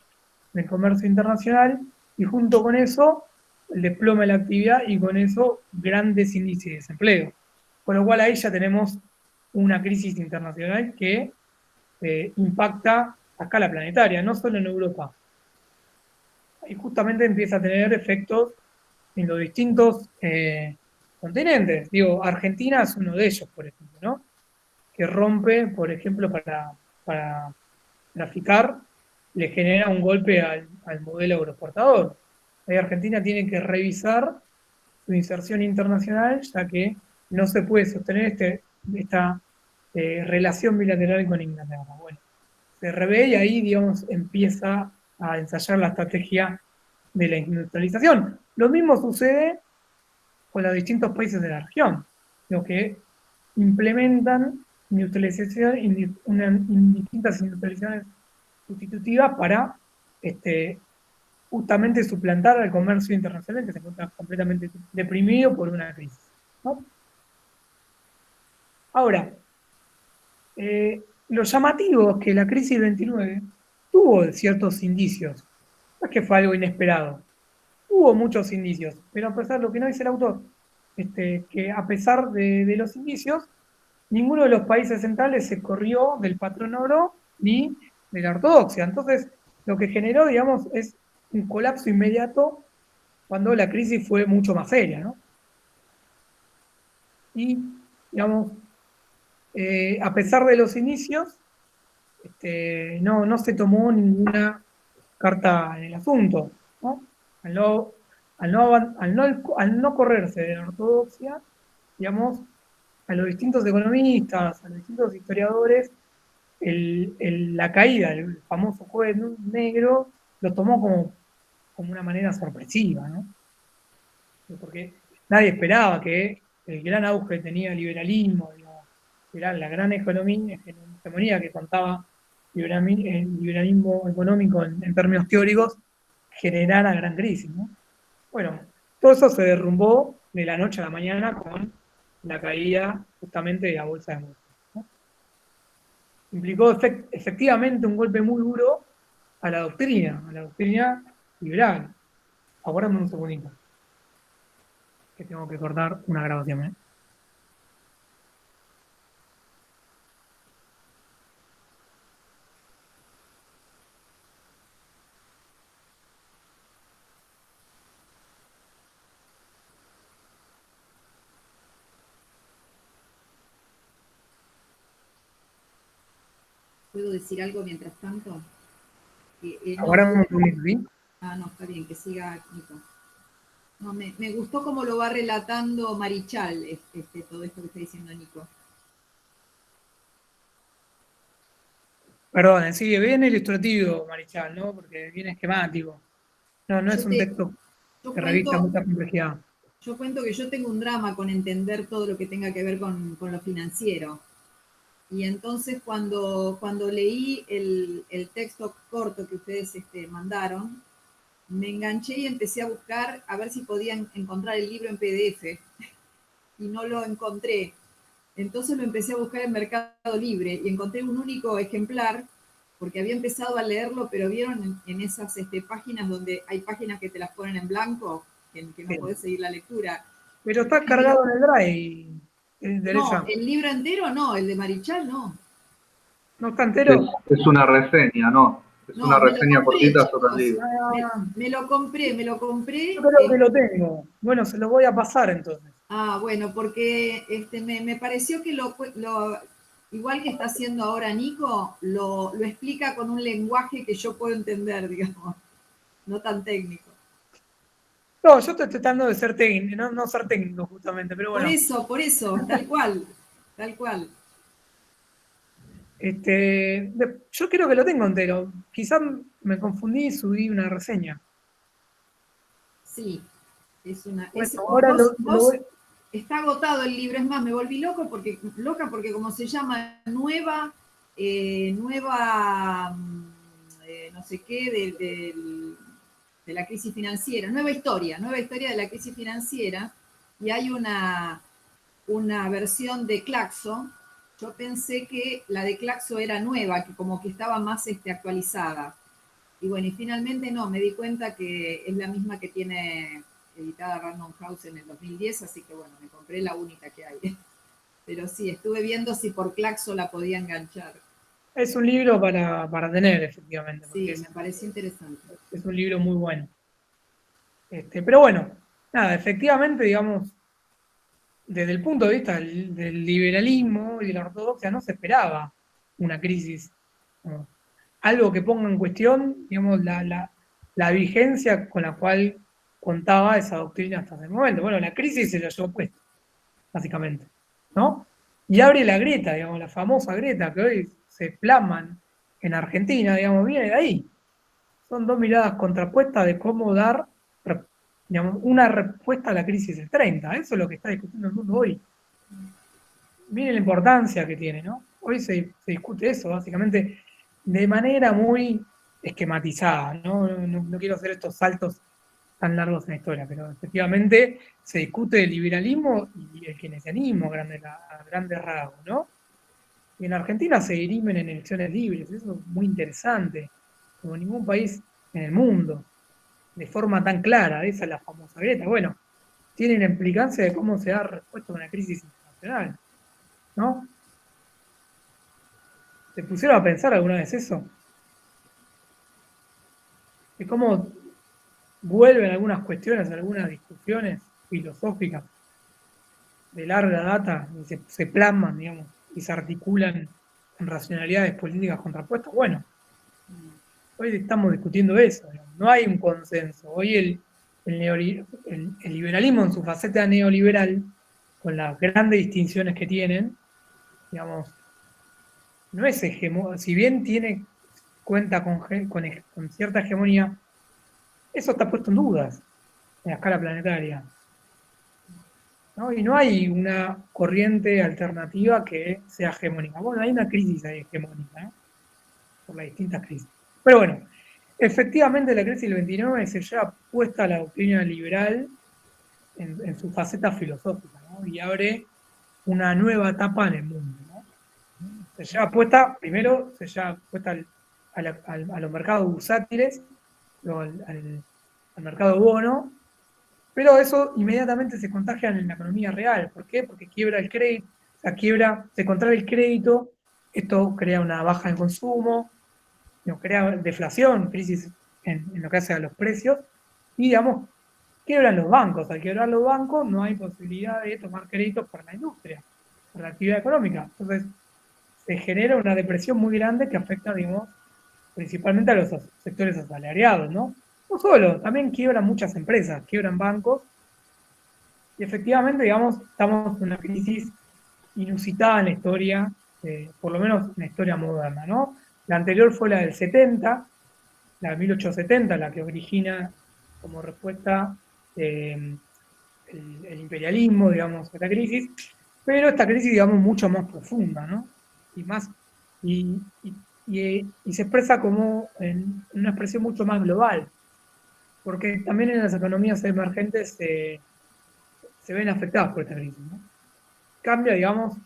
del comercio internacional, y junto con eso el desplome de la actividad y con eso grandes índices de desempleo. Con lo cual ahí ya tenemos una crisis internacional que impacta a escala planetaria, no solo en Europa. Y justamente empieza a tener efectos en los distintos continentes. Digo, Argentina es uno de ellos, por ejemplo, ¿no? Que rompe, por ejemplo, para graficar, le genera un golpe al modelo agroexportador. Ahí Argentina tiene que revisar su inserción internacional, ya que no se puede sostener esta relación bilateral con Inglaterra. Bueno, se revé y ahí, digamos, empieza a ensayar la estrategia de la industrialización. Lo mismo sucede con los distintos países de la región, los que implementan industrialización, distintas industrializaciones sustitutivas para justamente suplantar al comercio internacional que se encuentra completamente deprimido por una crisis, ¿no? Ahora, lo llamativo es que la crisis del 29 tuvo ciertos indicios, no es que fue algo inesperado, hubo muchos indicios, pero a pesar de lo que no dice el autor, que a pesar de los indicios, ninguno de los países centrales se corrió del patrón oro ni de la ortodoxia. Entonces, lo que generó, digamos, es un colapso inmediato cuando la crisis fue mucho más seria, ¿no? Y, digamos, a pesar de los inicios, no se tomó ninguna carta en el asunto, ¿no? Al no correrse de la ortodoxia, digamos, a los distintos economistas, a los distintos historiadores, la caída, el famoso jueves negro, lo tomó como una manera sorpresiva, ¿no? Porque nadie esperaba que el gran auge que tenía el liberalismo, digamos, que era la gran hegemonía que contaba el liberalismo económico en términos teóricos, generara gran crisis, ¿no? Bueno, todo eso se derrumbó de la noche a la mañana con la caída justamente de la bolsa de valores, ¿no? Implicó efectivamente un golpe muy duro a la doctrina liberal. Aguárdame un segundito, que tengo que cortar una grabación, ¿eh? ¿Puedo decir algo mientras tanto? Aguárdame un segundito, ¿sí? No, está bien, que siga Nico. No, me gustó cómo lo va relatando Marichal, todo esto que está diciendo Nico. Perdón, sigue bien ilustrativo, Marichal, ¿no? Porque bien esquemático. No es un texto que revista mucha complejidad. Yo cuento que yo tengo un drama con entender todo lo que tenga que ver con lo financiero. Y entonces cuando leí el texto corto que ustedes mandaron, me enganché y empecé a buscar a ver si podían encontrar el libro en PDF. Y no lo encontré. Entonces lo empecé a buscar en Mercado Libre y encontré un único ejemplar porque había empezado a leerlo, pero vieron en esas páginas donde hay páginas que te las ponen en blanco, que no podés seguir la lectura. Pero está cargado en el drive. No, el libro entero no, el de Marichal no. ¿No está entero? Es una reseña, ¿no? Es una reseña cortita sobre el libro. Me lo compré. Yo creo que lo tengo. Bueno, se lo voy a pasar entonces. Bueno, porque me pareció que igual que está haciendo ahora Nico, lo explica con un lenguaje que yo puedo entender, digamos, no tan técnico. No, yo estoy tratando de ser técnico, no ser técnico justamente, pero bueno. Por eso, tal cual. Yo creo que lo tengo entero. Quizás me confundí y subí una reseña. Sí, es una... Bueno, ahora está agotado el libro, es más, me volví loca porque como se llama nueva no sé qué, de la crisis financiera, nueva historia de la crisis financiera, y hay una versión de Claxo. Yo pensé que la de Claxo era nueva, que como que estaba más actualizada. Y bueno, y finalmente no, me di cuenta que es la misma que tiene editada Random House en el 2010, así que bueno, me compré la única que hay. Pero sí, estuve viendo si por Claxo la podía enganchar. Es un libro para tener, efectivamente. Sí, me pareció interesante. Es un libro muy bueno. Pero bueno, nada, efectivamente, digamos, desde el punto de vista del liberalismo y de la ortodoxia no se esperaba una crisis, ¿no? Algo que ponga en cuestión, digamos, la vigencia con la cual contaba esa doctrina hasta ese momento. Bueno, la crisis se lo llevó puesto, básicamente, ¿no? Y abre la grieta, digamos, la famosa grieta que hoy se plasman en Argentina, digamos, viene de ahí. Son dos miradas contrapuestas de cómo dar, digamos, una respuesta a la crisis del 30. Eso es lo que está discutiendo el mundo hoy. Miren la importancia que tiene, ¿no? Hoy se discute eso, básicamente, de manera muy esquematizada, ¿no? No quiero hacer estos saltos tan largos en la historia, pero efectivamente se discute el liberalismo y el keynesianismo a grandes rasgos, ¿no? Y en Argentina se dirimen en elecciones libres, eso es muy interesante, como ningún país en el mundo, de forma tan clara, esa es la famosa grieta. Bueno, tiene la implicancia de cómo se da respuesta a una crisis internacional, ¿no? ¿Se pusieron a pensar alguna vez eso? De cómo vuelven algunas cuestiones, algunas discusiones filosóficas de larga data y se plasman, digamos, y se articulan en racionalidades políticas contrapuestas. Bueno, hoy estamos discutiendo eso, digamos. No hay un consenso. Hoy el liberalismo en su faceta neoliberal, con las grandes distinciones que tienen, digamos, no es hegemónico, si bien cuenta con cierta hegemonía, eso está puesto en dudas en la escala planetaria, ¿no? Y no hay una corriente alternativa que sea hegemónica. Bueno, hay una crisis ahí hegemónica, ¿no? Por las distintas crisis. Pero bueno, efectivamente la crisis del 29 se lleva puesta la doctrina liberal en su faceta filosófica, ¿no? Y abre una nueva etapa en el mundo, ¿no? Se lleva puesta, primero se lleva puesta a los mercados bursátiles, al mercado bono, pero eso inmediatamente se contagia en la economía real. ¿Por qué? Porque quiebra el crédito, se contrae el crédito, esto crea una baja en consumo, crea deflación, crisis en lo que hace a los precios, y digamos, quiebran los bancos. Al quebrar los bancos no hay posibilidad de tomar créditos para la industria, para la actividad económica. Entonces, se genera una depresión muy grande que afecta, digamos, principalmente a los sectores asalariados, ¿no? No solo, también quiebran muchas empresas, quiebran bancos, y efectivamente, digamos, estamos en una crisis inusitada en la historia, por lo menos en la historia moderna, ¿no? La anterior fue la del 70, la de 1870, la que origina como respuesta el imperialismo, digamos, a la crisis, pero esta crisis, digamos, mucho más profunda, ¿no? Y se expresa como en una expresión mucho más global, porque también en las economías emergentes se ven afectadas por esta crisis, ¿no? Cambia, digamos,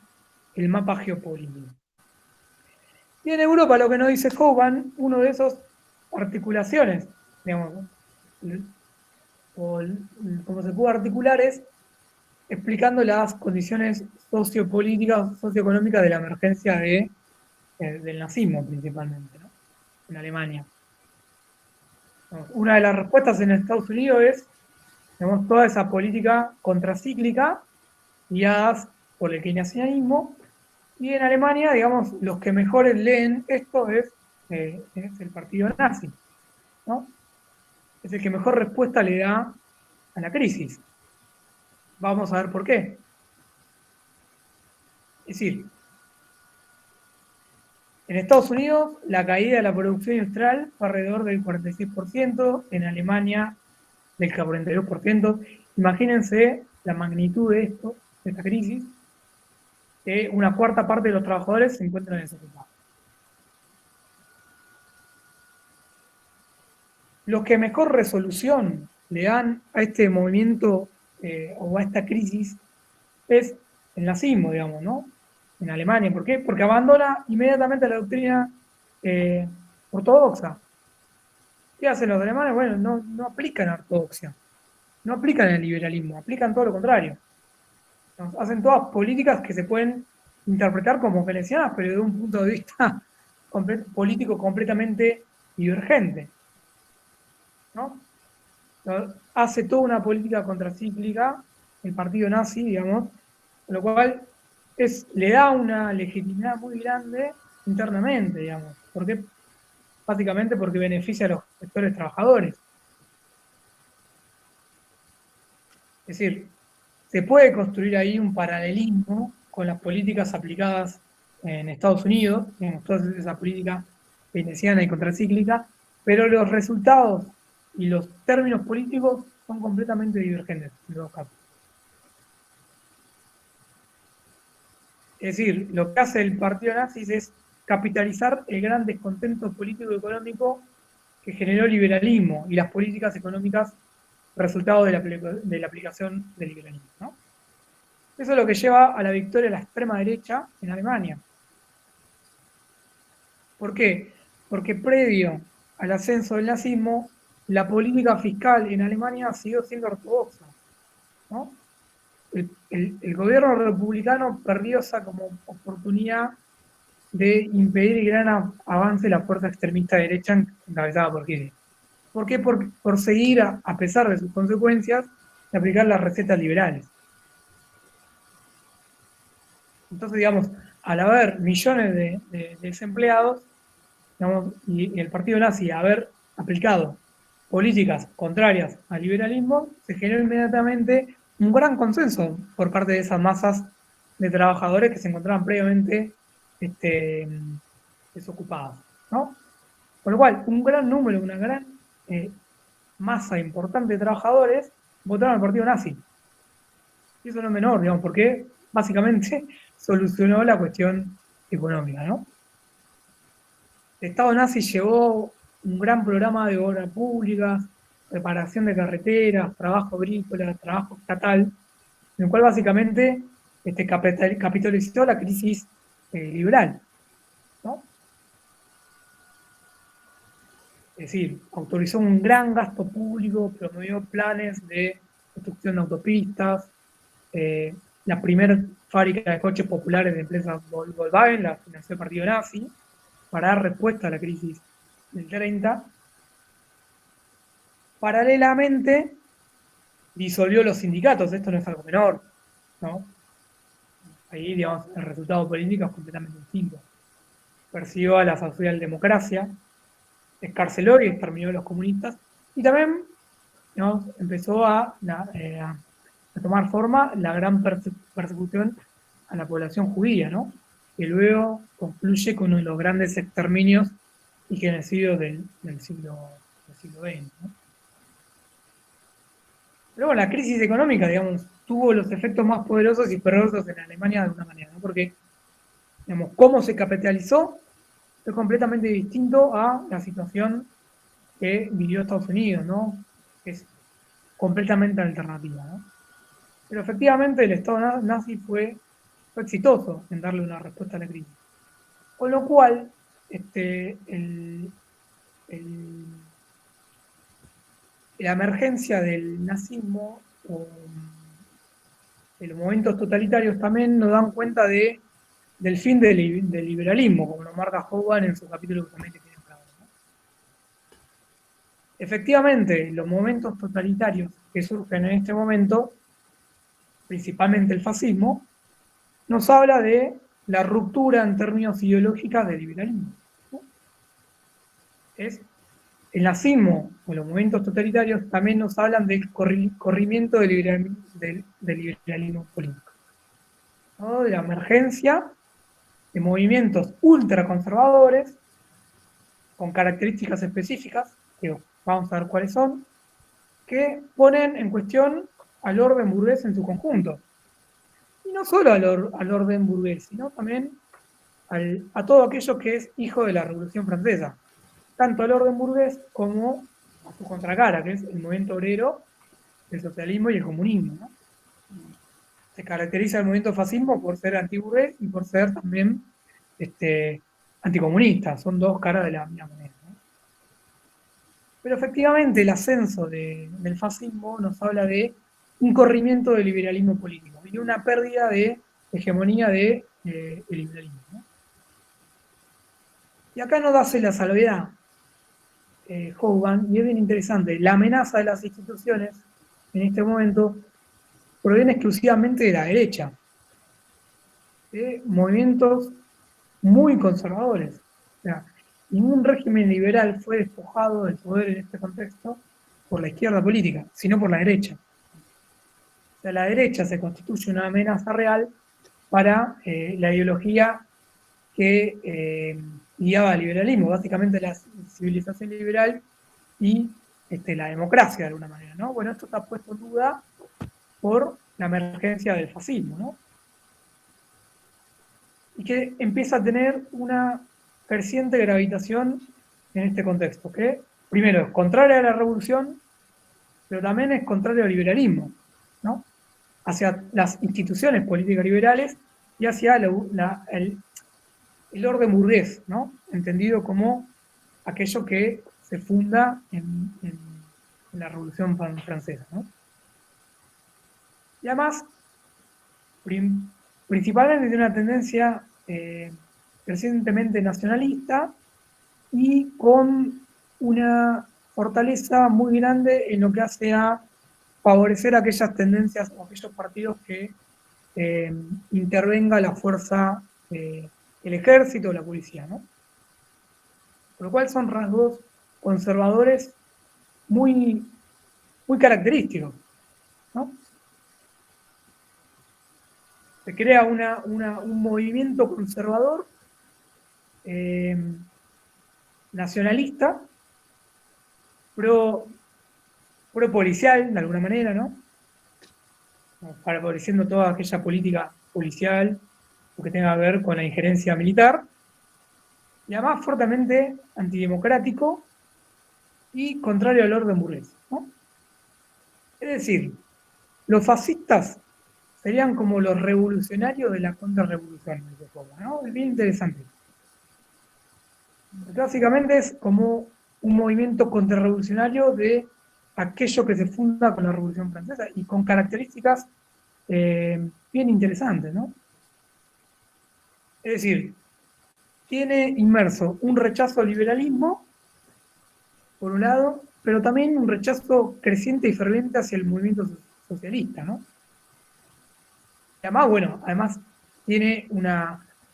el mapa geopolítico. Y en Europa, lo que nos dice Hoban, uno de esos articulaciones, digamos, o cómo se puede articular es explicando las condiciones sociopolíticas, socioeconómicas de la emergencia del nazismo principalmente, ¿no? En Alemania. Una de las respuestas en Estados Unidos es, digamos, toda esa política contracíclica guiadas por el keynesianismo, y en Alemania, digamos, los que mejor leen esto es el partido nazi, ¿no? Es el que mejor respuesta le da a la crisis. Vamos a ver por qué. Es decir, en Estados Unidos la caída de la producción industrial fue alrededor del 46%, en Alemania del 42%. Imagínense la magnitud de esto, de esta crisis, que una cuarta parte de los trabajadores se encuentran desocupados. Los que mejor resolución le dan a este movimiento o a esta crisis es el nazismo, digamos, ¿no? En Alemania. ¿Por qué? Porque abandona inmediatamente la doctrina ortodoxa. ¿Qué hacen los alemanes? Bueno, no aplican ortodoxia, no aplican el liberalismo, aplican todo lo contrario. Hacen todas políticas que se pueden interpretar como keynesianas, pero desde un punto de vista político completamente divergente, ¿no? Hace toda una política contracíclica el partido nazi, digamos, con lo cual le da una legitimidad muy grande internamente, digamos, porque básicamente porque beneficia a los sectores trabajadores. Es decir, se puede construir ahí un paralelismo con las políticas aplicadas en Estados Unidos, digamos, toda esa política keynesiana y contracíclica, pero los resultados y los términos políticos son completamente divergentes en los casos. Es decir, lo que hace el partido nazi es capitalizar el gran descontento político y económico que generó el liberalismo y las políticas económicas resultado de la aplicación del liberalismo, ¿no? Eso es lo que lleva a la victoria de la extrema derecha en Alemania. ¿Por qué? Porque previo al ascenso del nazismo, la política fiscal en Alemania siguió siendo ortodoxa, ¿no? El gobierno republicano perdió esa como oportunidad de impedir el gran avance de la fuerza extremista derecha encabezada por Hitler. ¿Por qué? Por seguir, a pesar de sus consecuencias, de aplicar las recetas liberales. Entonces, digamos, al haber millones de desempleados, digamos, y el partido nazi haber aplicado políticas contrarias al liberalismo, se generó inmediatamente un gran consenso por parte de esas masas de trabajadores que se encontraban previamente desocupados, ¿no? Con lo cual, un gran número, una gran masa importante de trabajadores votaron al partido nazi. Y eso no es menor, digamos, porque básicamente solucionó la cuestión económica, ¿no? El Estado nazi llevó un gran programa de obras públicas, reparación de carreteras, trabajo agrícola, trabajo estatal, en el cual básicamente capitalizó la crisis liberal, ¿no? Es decir, autorizó un gran gasto público, promovió planes de construcción de autopistas, la primera fábrica de coches populares de la empresa Volkswagen la financió el partido nazi para dar respuesta a la crisis del 30. Paralelamente, disolvió los sindicatos, esto no es algo menor, ¿no? Ahí, digamos, el resultado político es completamente distinto. Persiguió a la socialdemocracia, escarceló y exterminó a los comunistas, y también, digamos, empezó a tomar forma la gran persecución a la población judía, ¿no? Que luego concluye con uno de los grandes exterminios y genocidios del siglo XX, ¿no? Pero bueno, la crisis económica, digamos, tuvo los efectos más poderosos y perversos en Alemania de alguna manera, ¿no? Porque, digamos, cómo se capitalizó es completamente distinto a la situación que vivió Estados Unidos, ¿no? Que es completamente alternativa, ¿no? Pero efectivamente el Estado nazi fue exitoso en darle una respuesta a la crisis. Con lo cual, la emergencia del nazismo o de los momentos totalitarios también nos dan cuenta del fin del liberalismo, como lo marca Hogan en su capítulo que también te tiene hablado, ¿no? Efectivamente, los momentos totalitarios que surgen en este momento, principalmente el fascismo, nos habla de la ruptura en términos ideológicos del liberalismo, ¿no? El nazismo o los momentos totalitarios también nos hablan del corrimiento del liberalismo político, ¿no? De la emergencia de movimientos ultraconservadores con características específicas, que vamos a ver cuáles son, que ponen en cuestión al orden burgués en su conjunto. Y no solo al orden burgués, sino también a todo aquello que es hijo de la Revolución Francesa. Tanto al orden burgués como a su contracara, que es el movimiento obrero, el socialismo y el comunismo, ¿no? Se caracteriza el movimiento fascismo por ser antiburgués y por ser también anticomunista. Son dos caras de la misma moneda, ¿no? Pero efectivamente el ascenso del fascismo nos habla de un corrimiento del liberalismo político y una pérdida de hegemonía del liberalismo, ¿no? Y acá nos hace la salvedad Hogan, y es bien interesante, la amenaza de las instituciones en este momento proviene exclusivamente de la derecha, de movimientos muy conservadores. O sea, ningún régimen liberal fue despojado del poder en este contexto por la izquierda política, sino por la derecha. O sea, la derecha se constituye una amenaza real para la ideología que guiaba al liberalismo, básicamente la civilización liberal y la democracia de alguna manera, ¿no? Bueno, esto está puesto en duda por la emergencia del fascismo, ¿no? Y que empieza a tener una creciente gravitación en este contexto, que primero, es contraria a la revolución, pero también es contraria al liberalismo, ¿no? Hacia las instituciones políticas liberales y hacia el orden burgués, ¿no? Entendido como aquello que se funda en la Revolución Francesa, ¿no? Y además, principalmente tiene una tendencia crecientemente nacionalista y con una fortaleza muy grande en lo que hace a favorecer aquellas tendencias o aquellos partidos que intervenga la fuerza, el ejército o la policía, ¿no? Por lo cual son rasgos conservadores muy, muy característicos, ¿no? Se crea un movimiento conservador nacionalista, pro policial, de alguna manera, ¿no? Favoreciendo toda aquella política policial o que tenga que ver con la injerencia militar, y además fuertemente antidemocrático y contrario al orden burgués, ¿no? Es decir, los fascistas serían como los revolucionarios de la contrarrevolución, ¿no? Es bien interesante. Básicamente es como un movimiento contrarrevolucionario de aquello que se funda con la Revolución Francesa y con características bien interesantes, ¿no? Es decir, tiene inmerso un rechazo al liberalismo, por un lado, pero también un rechazo creciente y ferviente hacia el movimiento socialista, ¿no? Y además, bueno, tiene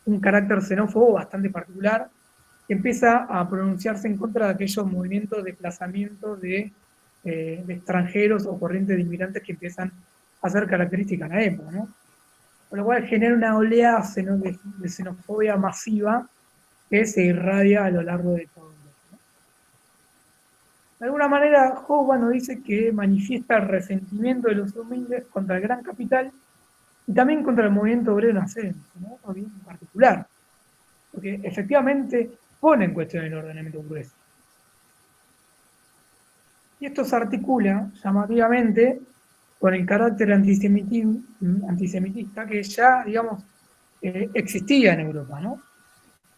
un carácter xenófobo bastante particular, que empieza a pronunciarse en contra de aquellos movimientos de desplazamiento de extranjeros o corrientes de inmigrantes que empiezan a ser características en la época, ¿no? Con lo cual genera una oleada de xenofobia masiva que se irradia a lo largo de todo el mundo, ¿no? De alguna manera, Hoffman nos dice que manifiesta el resentimiento de los humildes contra el gran capital y también contra el movimiento obrero naciente, ¿no? En particular, porque efectivamente pone en cuestión el ordenamiento burgués. Y esto se articula llamativamente con el carácter antisemitista que ya, digamos, existía en Europa, ¿no?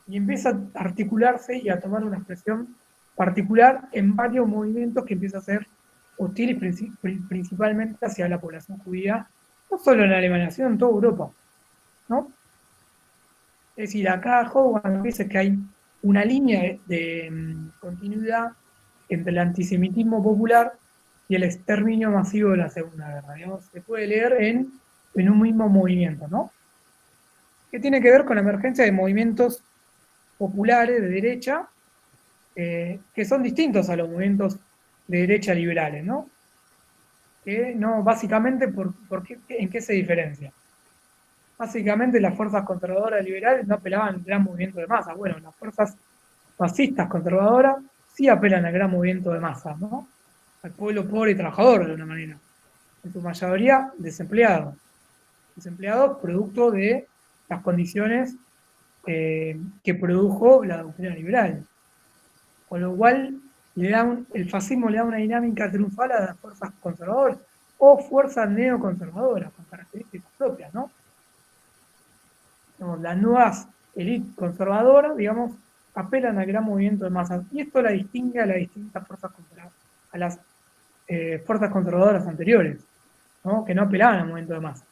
Y empieza a articularse y a tomar una expresión particular en varios movimientos que empieza a ser hostiles principalmente hacia la población judía, no solo en Alemania, sino en toda Europa, ¿no? Es decir, acá Hoffman dice que hay una línea de continuidad entre el antisemitismo popular y el exterminio masivo de la Segunda Guerra. Digamos, se puede leer en un mismo movimiento, ¿no? Que tiene que ver con la emergencia de movimientos populares de derecha, que son distintos a los movimientos de derecha liberales, ¿no? Que no, básicamente, ¿en qué se diferencia? Básicamente las fuerzas conservadoras liberales no apelaban al gran movimiento de masa. Bueno, las fuerzas fascistas conservadoras sí apelan al gran movimiento de masa, ¿no? Al pueblo pobre y trabajador, de una manera. En su mayoría, desempleados. Desempleados producto de las condiciones que produjo la doctrina liberal. Con lo cual, el fascismo le da una dinámica triunfal a las fuerzas conservadoras o fuerzas neoconservadoras, con características propias, ¿no? Las nuevas élites conservadoras, digamos, apelan al gran movimiento de masas. Y esto la distingue a las distintas fuerzas conservadoras, a las fuerzas conservadoras anteriores, ¿no? Que no apelaban al movimiento de masas.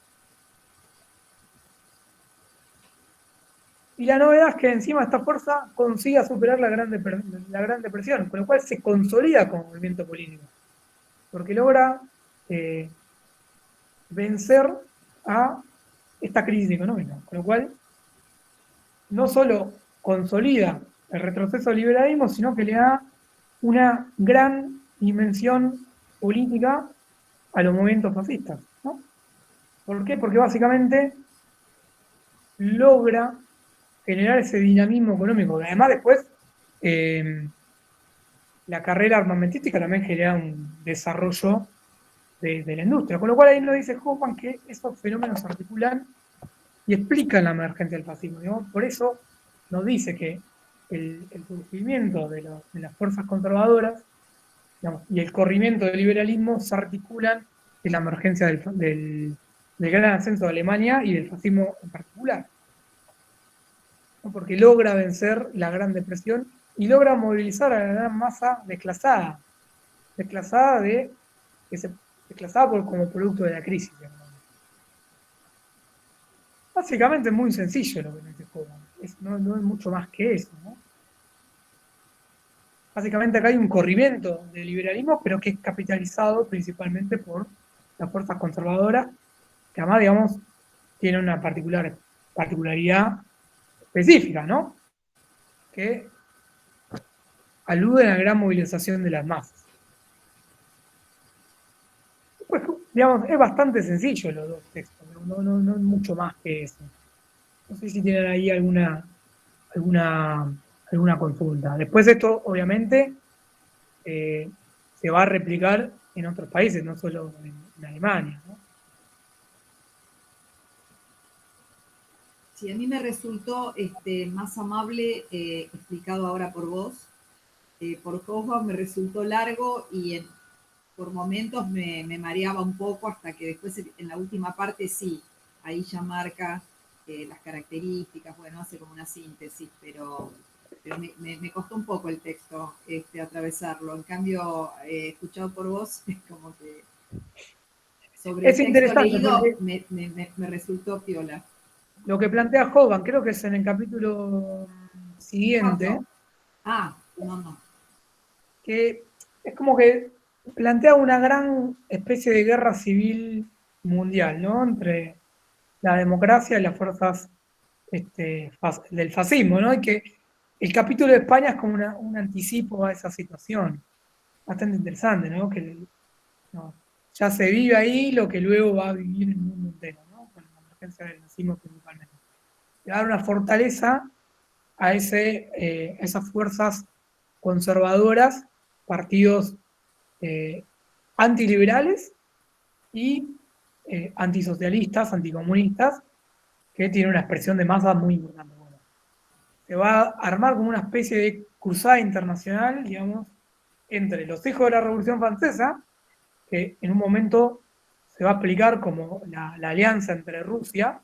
Y la novedad es que encima esta fuerza consiga superar la Gran Depresión, con lo cual se consolida como movimiento político, porque logra vencer a esta crisis económica, con lo cual no solo consolida el retroceso del liberalismo, sino que le da una gran dimensión política a los movimientos fascistas, ¿no? ¿Por qué? Porque básicamente logra generar ese dinamismo económico. Además, después, la carrera armamentística también genera un desarrollo de la industria. Con lo cual ahí nos dice Hoffman que esos fenómenos se articulan y explican la emergencia del fascismo, ¿no? Por eso nos dice que el surgimiento de las fuerzas conservadoras digamos, y el corrimiento del liberalismo se articulan en la emergencia del gran ascenso de Alemania y del fascismo en particular, ¿no? Porque logra vencer la Gran Depresión y logra movilizar a la gran masa desclasada como producto de la crisis. Básicamente es muy sencillo lo que dice Hogan. No es mucho más que eso, ¿no? Básicamente acá hay un corrimiento del liberalismo, pero que es capitalizado principalmente por las fuerzas conservadoras, que además, digamos, tienen una particularidad específica, ¿no? Que aluden a la gran movilización de las masas. Pues, digamos, es bastante sencillo los dos textos, no es mucho más que eso. No sé si tienen ahí alguna consulta. Después esto, obviamente, se va a replicar en otros países, no solo en Alemania, ¿no? Sí, a mí me resultó más amable explicado ahora por vos. Por Hoffman me resultó largo y por momentos me mareaba un poco hasta que después en la última parte sí, ahí ya marca las características, bueno, hace como una síntesis, pero me costó un poco el texto atravesarlo. En cambio, escuchado por vos, es como que sobre Es el texto interesante leído porque me resultó piola. lo que plantea Hogan, creo que es en el capítulo siguiente, No. que es como que plantea una gran especie de guerra civil mundial, ¿no? Entre la democracia y las fuerzas del fascismo, ¿no? Y que el capítulo de España es como un anticipo a esa situación. Bastante interesante, ¿no? Que no, ya se vive ahí lo que luego va a vivir el mundo entero, ¿no? Con la emergencia del nazismo principalmente. Le dar una fortaleza a esas fuerzas conservadoras, partidos antiliberales y antisocialistas, anticomunistas, que tienen una expresión de masa muy importante. Bueno, se va a armar como una especie de cruzada internacional, digamos, entre los hijos de la Revolución Francesa, que en un momento se va a explicar como la alianza entre Rusia,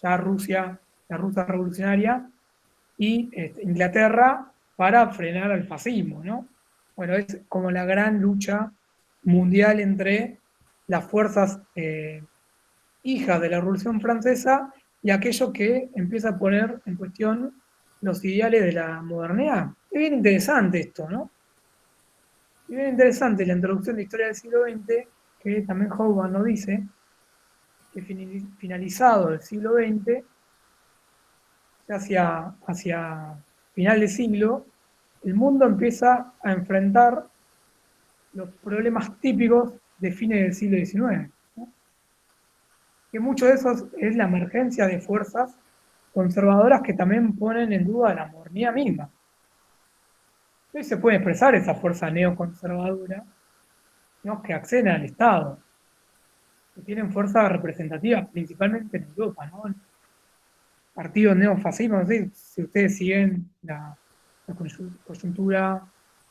la Rusia revolucionaria, y Inglaterra para frenar al fascismo, ¿no? Bueno, es como la gran lucha mundial entre las fuerzas hijas de la Revolución Francesa y aquello que empieza a poner en cuestión los ideales de la modernidad. Es bien interesante esto, ¿no? Es bien interesante la introducción de Historia del siglo XX, que también Hogan nos dice, que finalizado el siglo XX, hacia final de siglo, el mundo empieza a enfrentar los problemas típicos de fines del siglo XIX, ¿no? Que mucho de eso es la emergencia de fuerzas conservadoras que también ponen en duda la modernidad misma. Hoy se puede expresar esa fuerza neoconservadora, ¿no? Que acceden al Estado, que tienen fuerza representativa principalmente en Europa, ¿no? Partidos neofascistas, no sé si ustedes siguen la coyuntura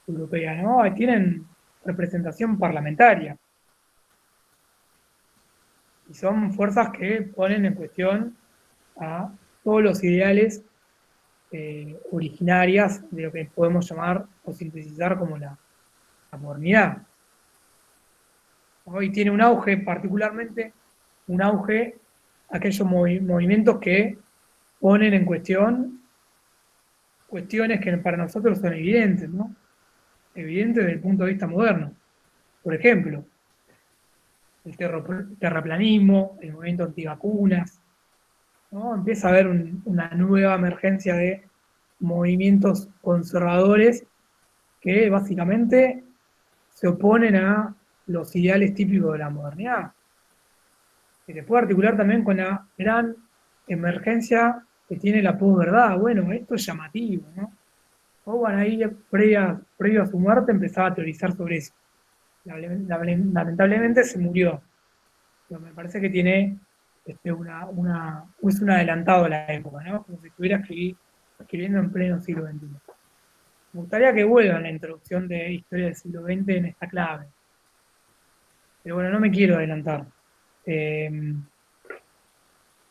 europea, ¿no? Ahí tienen representación parlamentaria. Y son fuerzas que ponen en cuestión a todos los ideales originarias de lo que podemos llamar o sintetizar como la modernidad. Hoy tiene un auge, particularmente un auge, aquellos movimientos que ponen en cuestión cuestiones que para nosotros son evidentes, ¿no? Evidentes desde el punto de vista moderno. Por ejemplo, el terraplanismo, el movimiento antivacunas, ¿no? Empieza a haber una nueva emergencia de movimientos conservadores que básicamente se oponen a los ideales típicos de la modernidad. Que se puede articular también con la gran emergencia que tiene la posverdad. Bueno, esto es llamativo, ¿no? Hogan ahí, previo a su muerte, empezaba a teorizar sobre eso. Lamentablemente se murió. Pero me parece que tiene es un adelantado a la época, ¿no? Como si estuviera escribiendo en pleno siglo XXI. Me gustaría que vuelvan la introducción de historia del siglo XX en esta clave. Pero bueno, no me quiero adelantar.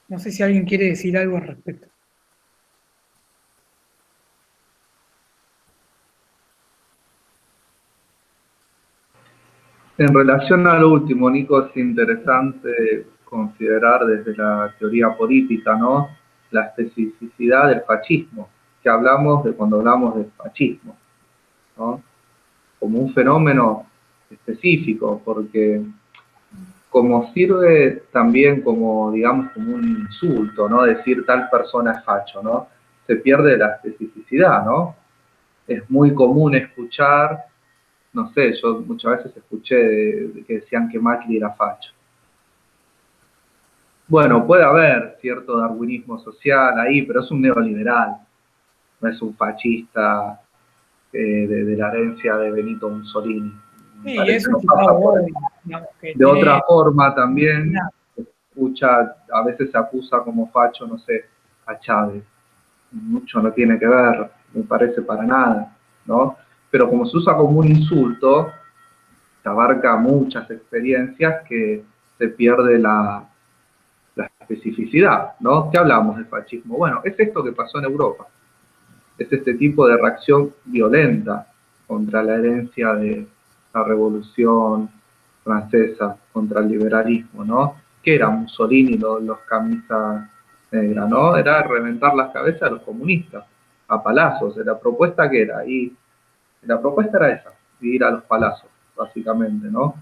No sé si alguien quiere decir algo al respecto. En relación a lo último, Nico, es interesante considerar desde la teoría política, ¿no?, la especificidad del fascismo, que hablamos de cuando hablamos del fascismo, ¿no?, como un fenómeno específico, porque como sirve también como, digamos, como un insulto, ¿no?, decir tal persona es facho, ¿no?, se pierde la especificidad, ¿no? Es muy común escuchar, no sé, yo muchas veces escuché que decían que Macri era facho. Bueno, puede haber cierto darwinismo social ahí, pero es un neoliberal, no es un fascista de la herencia de Benito Mussolini. Sí, Parece es que un no pasa por citado ahí. digamos, que De otra tiene... forma también, escucha, a veces se acusa como facho, no sé, a Chávez. Mucho no tiene que ver, me parece para nada, ¿no? Pero como se usa como un insulto, se abarca muchas experiencias que se pierde la especificidad, ¿no? ¿Qué hablamos de fascismo? Bueno, es esto que pasó en Europa. Es este tipo de reacción violenta contra la herencia de la Revolución Francesa, contra el liberalismo, ¿no? ¿Qué era Mussolini, los camisas negras, ¿no? Era reventar las cabezas de los comunistas a palazos. La propuesta que era, y la propuesta era esa, ir a los palazos, básicamente, ¿no?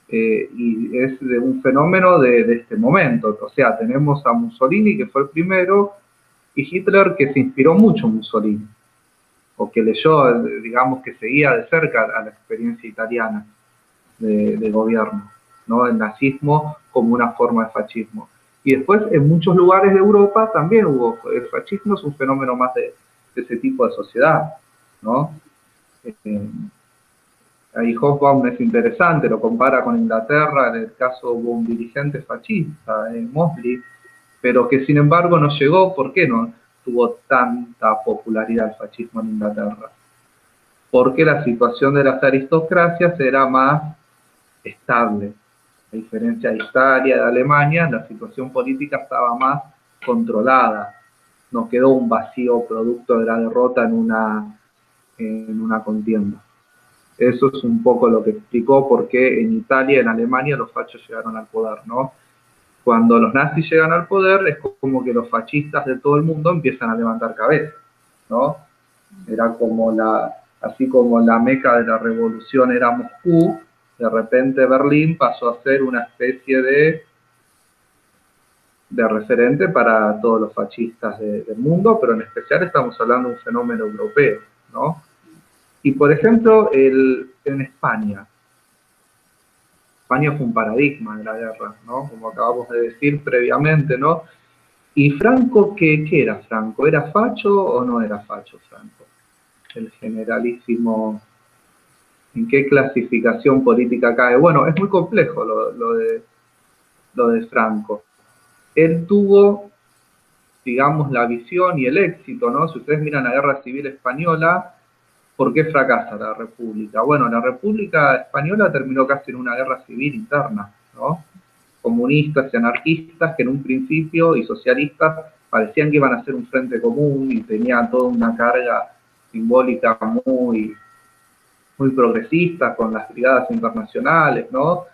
Y es de un fenómeno de este momento. O sea, tenemos a Mussolini, que fue el primero, y Hitler, que se inspiró mucho en Mussolini, o que leyó, digamos, que seguía de cerca a la experiencia italiana de gobierno, ¿no? El nazismo como una forma de fascismo. Y después, en muchos lugares de Europa también hubo, el fascismo es un fenómeno más de ese tipo de sociedad, ¿no? Ahí Hobsbawm es interesante, lo compara con Inglaterra, en el caso hubo un dirigente fascista, Mosley, pero que sin embargo no llegó. ¿Por qué no tuvo tanta popularidad el fascismo en Inglaterra? Porque la situación de las aristocracias era más estable. A diferencia de Italia, de Alemania, la situación política estaba más controlada. No quedó un vacío producto de la derrota en una contienda. Eso es un poco lo que explicó por qué en Italia y en Alemania los fachos llegaron al poder, ¿no? Cuando los nazis llegan al poder es como que los fascistas de todo el mundo empiezan a levantar cabeza, ¿no? Era como así como la meca de la revolución era Moscú, de repente Berlín pasó a ser una especie de referente para todos los fascistas del mundo, pero en especial estamos hablando de un fenómeno europeo, ¿no? Y por ejemplo, en España fue un paradigma de la guerra, ¿no? Como acabamos de decir previamente, ¿no? ¿Y Franco qué era Franco? ¿Era facho o no era facho Franco? El generalísimo, ¿en qué clasificación política cae? Bueno, es muy complejo lo de Franco. Él tuvo, digamos, la visión y el éxito, ¿no? Si ustedes miran la Guerra Civil Española, ¿por qué fracasa la República? Bueno, la República Española terminó casi en una guerra civil interna, ¿no? Comunistas y anarquistas que en un principio, y socialistas, parecían que iban a ser un frente común y tenían toda una carga simbólica muy progresista con las brigadas internacionales, ¿no?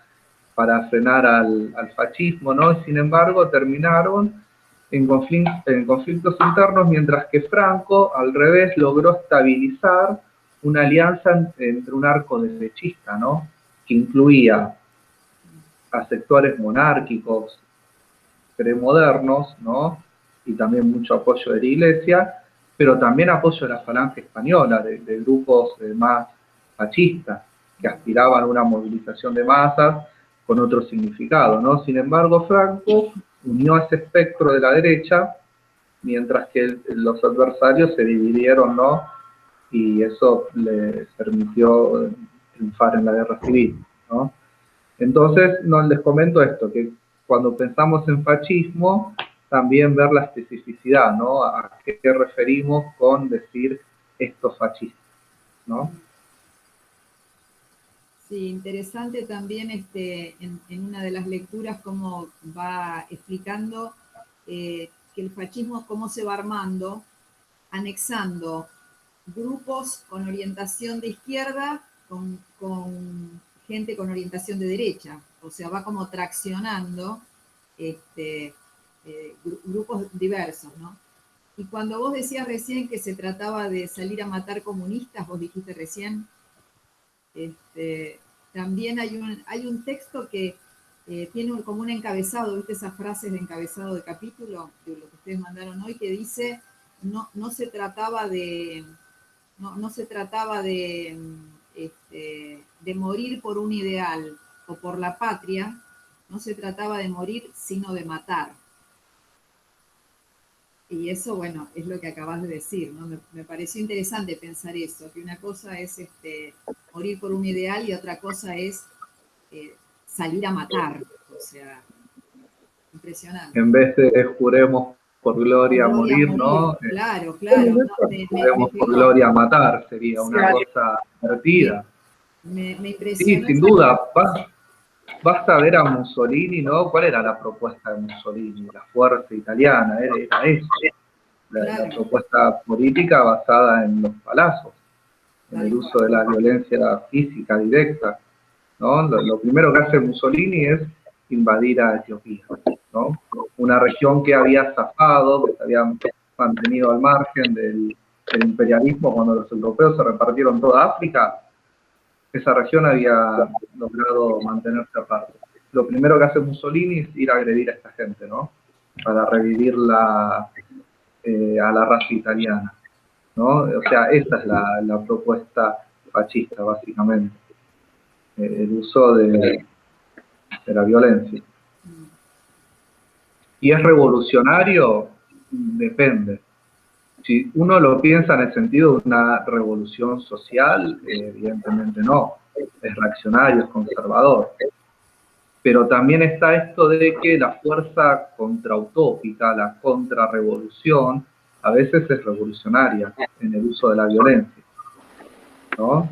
Para frenar al fascismo, ¿no? Y sin embargo terminaron en conflictos internos, mientras que Franco, al revés, logró estabilizar una alianza entre un arco derechista, ¿no? Que incluía a sectores monárquicos premodernos, ¿no? Y también mucho apoyo de la Iglesia, pero también apoyo de la falange española, de grupos más fascistas, que aspiraban a una movilización de masas con otro significado, ¿no? Sin embargo, Franco unió a ese espectro de la derecha, mientras que los adversarios se dividieron, ¿no? Y eso le permitió triunfar en la guerra civil, ¿no? Entonces, no, les comento esto, que cuando pensamos en fascismo, también ver la especificidad, ¿no? A qué referimos con decir esto fascista, ¿no? Sí, interesante también en una de las lecturas cómo va explicando que el fascismo cómo se va armando, anexando grupos con orientación de izquierda con gente con orientación de derecha. O sea, va como traccionando grupos diversos, ¿no? Y cuando vos decías recién que se trataba de salir a matar comunistas, vos dijiste recién, también hay un texto que tiene como un encabezado, ¿viste esas frases de encabezado de capítulo, de lo que ustedes mandaron hoy, que dice, no se trataba de, no se trataba de morir por un ideal o por la patria, no se trataba de morir, sino de matar. Y eso, bueno, es lo que acabas de decir, ¿no? Me pareció interesante pensar eso, que una cosa es morir por un ideal y otra cosa es salir a matar. O sea, impresionante. En vez de juremos por gloria Por gloria morir, ¿no? Claro, claro. No, Juremos por gloria matar, sería Sí, una cosa divertida. Me Sí, impresionó. sin duda. Basta ver a Mussolini, ¿no? ¿Cuál era la propuesta de Mussolini? La fuerza italiana, era eso. La propuesta política basada en los palazos, en el uso de la violencia física directa, ¿no? Lo primero que hace Mussolini es invadir a Etiopía, ¿no? Una región que había zafado, que se había mantenido al margen del imperialismo cuando los europeos se repartieron toda África. Esa región había logrado mantenerse aparte. Lo primero que hace Mussolini es ir a agredir a esta gente, ¿no? Para revivir a la raza italiana, ¿no? O sea, esta es la propuesta fascista, básicamente. El uso de la violencia. ¿Y es revolucionario? Depende. Si uno lo piensa en el sentido de una revolución social, evidentemente no. Es reaccionario, es conservador. Pero también está esto de que la fuerza contrautópica, la contrarrevolución, a veces es revolucionaria en el uso de la violencia, ¿no?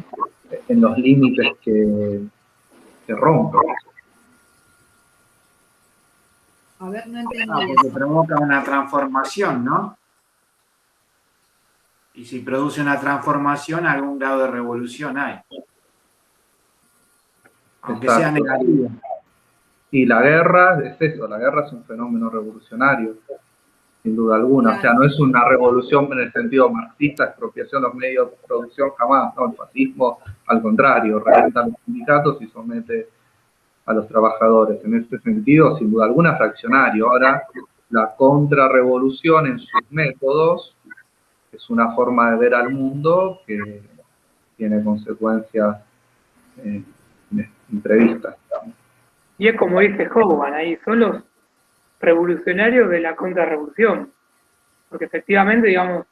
En los límites que rompe. A ver, no entendí porque eso. provoca una transformación, ¿no? Y si produce una transformación, algún grado de revolución hay. Aunque sea negativo. Y la guerra es eso, la guerra es un fenómeno revolucionario, sin duda alguna. Claro. O sea, no es una revolución en el sentido marxista, expropiación de los medios de producción, jamás. No, el fascismo, al contrario, revienta a los sindicatos y somete a los trabajadores. En este sentido, sin duda alguna, fraccionario. Ahora, la contrarrevolución en sus métodos es una forma de ver al mundo que tiene consecuencias imprevistas. y es como dice Hogan ahí, son los revolucionarios de la contrarrevolución, porque efectivamente, digamos,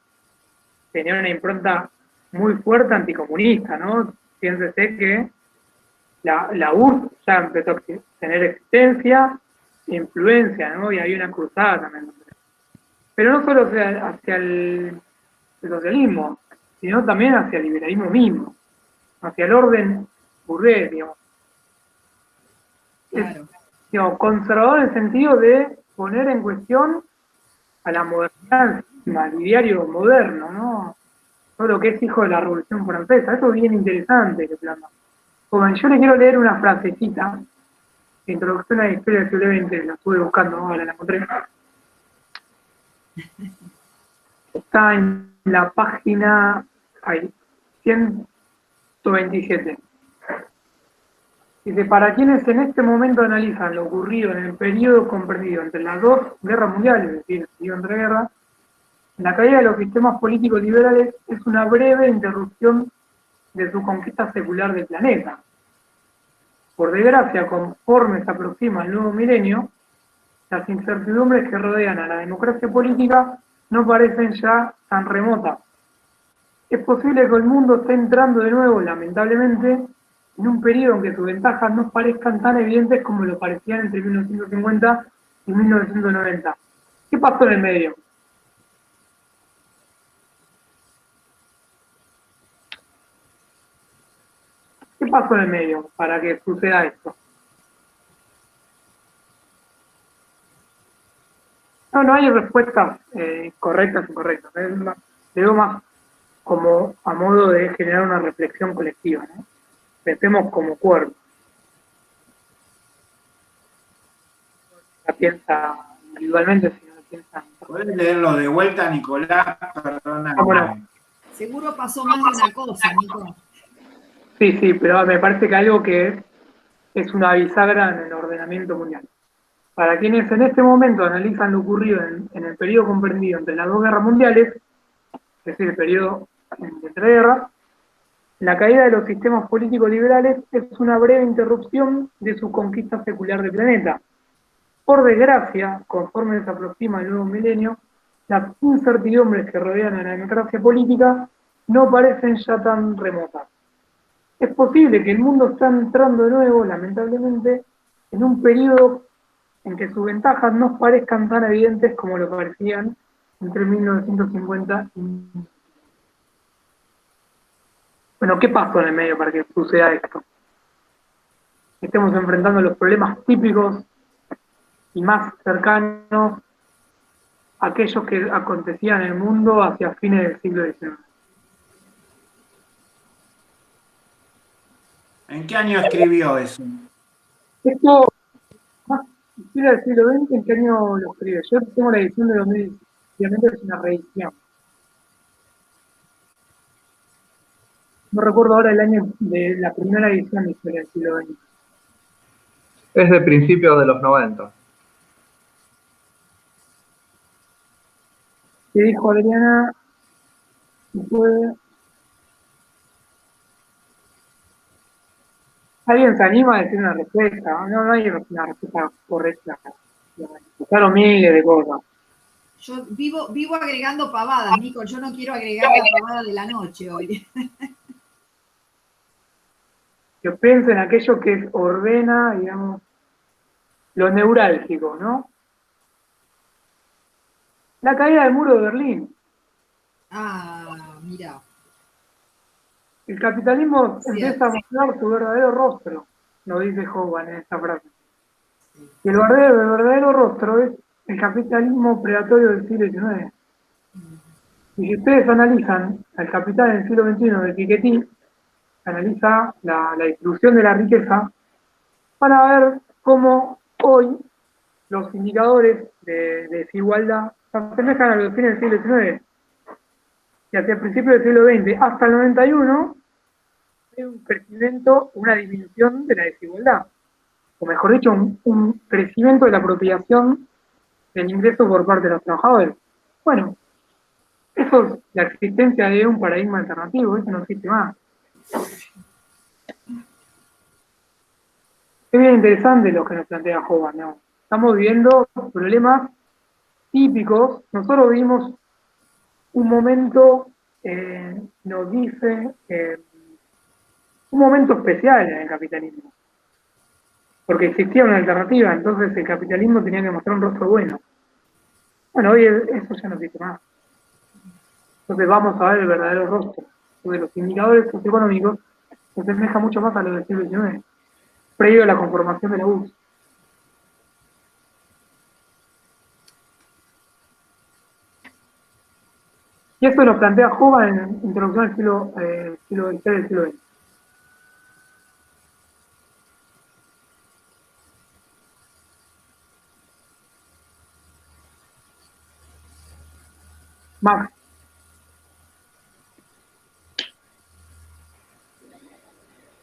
tenía una impronta muy fuerte anticomunista, ¿no? Piénsese que la URSS ya empezó a tener existencia, influencia, ¿no? Y hay una cruzada también. Pero no solo hacia el socialismo, sino también hacia el liberalismo mismo, hacia el orden burgués, digamos. Claro. Es, digamos, conservador en el sentido de poner en cuestión a la modernidad, al diario moderno, ¿no? Todo lo que es hijo de la Revolución Francesa. Eso es bien interesante que plantea. Bueno, yo le quiero leer una frasecita, introducción a la historia del siglo XX, la estuve buscando, ahora la encontré. Está en la página 127. Dice, para quienes en este momento analizan lo ocurrido en el periodo comprendido entre las dos guerras mundiales, es decir, el periodo entre guerras, la caída de los sistemas políticos liberales es una breve interrupción de su conquista secular del planeta. Por desgracia, conforme se aproxima el nuevo milenio, las incertidumbres que rodean a la democracia política no parecen ya tan remotas. Es posible que el mundo esté entrando de nuevo, lamentablemente, en un periodo en que sus ventajas no parezcan tan evidentes como lo parecían entre 1950 y 1990. ¿Qué pasó en el medio? ¿Qué pasó en el medio para que suceda esto? No hay respuestas correctas o incorrectas. Veo más como a modo de generar una reflexión colectiva, ¿no? Pensemos como cuerpo. La piensa individualmente, sino la piensa. ¿Podés leerlo de vuelta, Nicolás? Perdona. Bueno. Seguro pasó más de una cosa, Nico. Sí, pero me parece que algo que es una bisagra en el ordenamiento mundial. Para quienes en este momento analizan lo ocurrido en el periodo comprendido entre las dos guerras mundiales, es decir, el periodo de entreguerras, la caída de los sistemas políticos liberales es una breve interrupción de su conquista secular del planeta. Por desgracia, conforme se aproxima el nuevo milenio, las incertidumbres que rodean a la democracia política no parecen ya tan remotas. Es posible que el mundo está entrando de nuevo, lamentablemente, en un periodo en que sus ventajas no parezcan tan evidentes como lo parecían entre 1950 y... Bueno, ¿qué pasó en el medio para que suceda esto? Estemos enfrentando los problemas típicos y más cercanos a aquellos que acontecían en el mundo hacia fines del siglo XIX. ¿En qué año escribió eso? Esto, más historia del siglo XX, ¿en qué año lo escribe? Yo tengo la edición de 2010, obviamente es una reedición. No recuerdo ahora el año de la primera edición de historia del siglo XX. Es de principios de los 90. ¿Qué dijo Adriana? ¿Alguien se anima a decir una respuesta? No hay una respuesta correcta. Pasaron miles de cosas. Yo vivo agregando pavadas, Nico. Yo no quiero agregar la pavada de la noche hoy. Que piensen en aquello que ordena, digamos, lo neurálgico, ¿no? La caída del muro de Berlín. Ah, mira. El capitalismo Sí, empieza a mostrar su verdadero rostro, lo dice Hogan en esta frase. Y el verdadero rostro es el capitalismo predatorio del siglo XIX. Y si ustedes analizan al capital en el siglo XXI de Piketty, analiza la distribución de la riqueza, van a ver cómo hoy los indicadores de desigualdad se asemejan a los fines del siglo XIX. Y hacia el principio del siglo XX hasta el 91 hay un crecimiento, una disminución de la desigualdad. O mejor dicho, un crecimiento de la apropiación del ingreso por parte de los trabajadores. Bueno, eso es la existencia de un paradigma alternativo, eso no existe más. Es bien interesante lo que nos plantea Hogan, ¿no? Estamos viviendo problemas típicos. Nosotros vivimos un momento, nos dice, un momento especial en el capitalismo. Porque existía una alternativa, entonces el capitalismo tenía que mostrar un rostro bueno. Bueno, hoy eso ya no existe más. Entonces vamos a ver el verdadero rostro. Porque los indicadores socioeconómicos se asemejan mucho más a los del siglo XIX, previo a la conformación de la URSS. Y eso lo plantea Hogan en Introducción al siglo XVI del siglo XX. Max.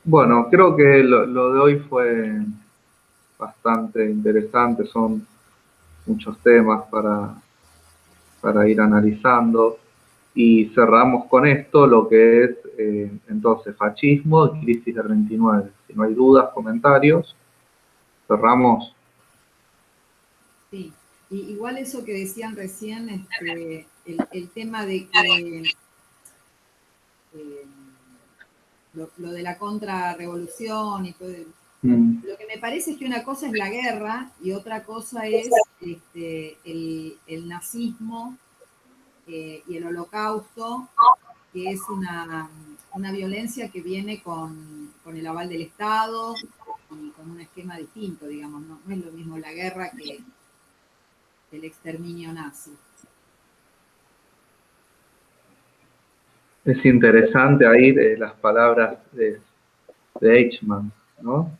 Bueno, creo que lo de hoy fue bastante interesante, son muchos temas para ir analizando y cerramos con esto lo que es entonces fascismo y crisis del 29. Si no hay dudas, comentarios, cerramos. Sí, y igual eso que decían recién, el tema de que lo de la contrarrevolución y todo. Lo que me parece es que una cosa es la guerra y otra cosa es el nazismo y el holocausto, que es una violencia que viene con el aval del Estado y con un esquema distinto, digamos, no es lo mismo la guerra que el exterminio nazi. Es interesante ahí las palabras de Eichmann, ¿no?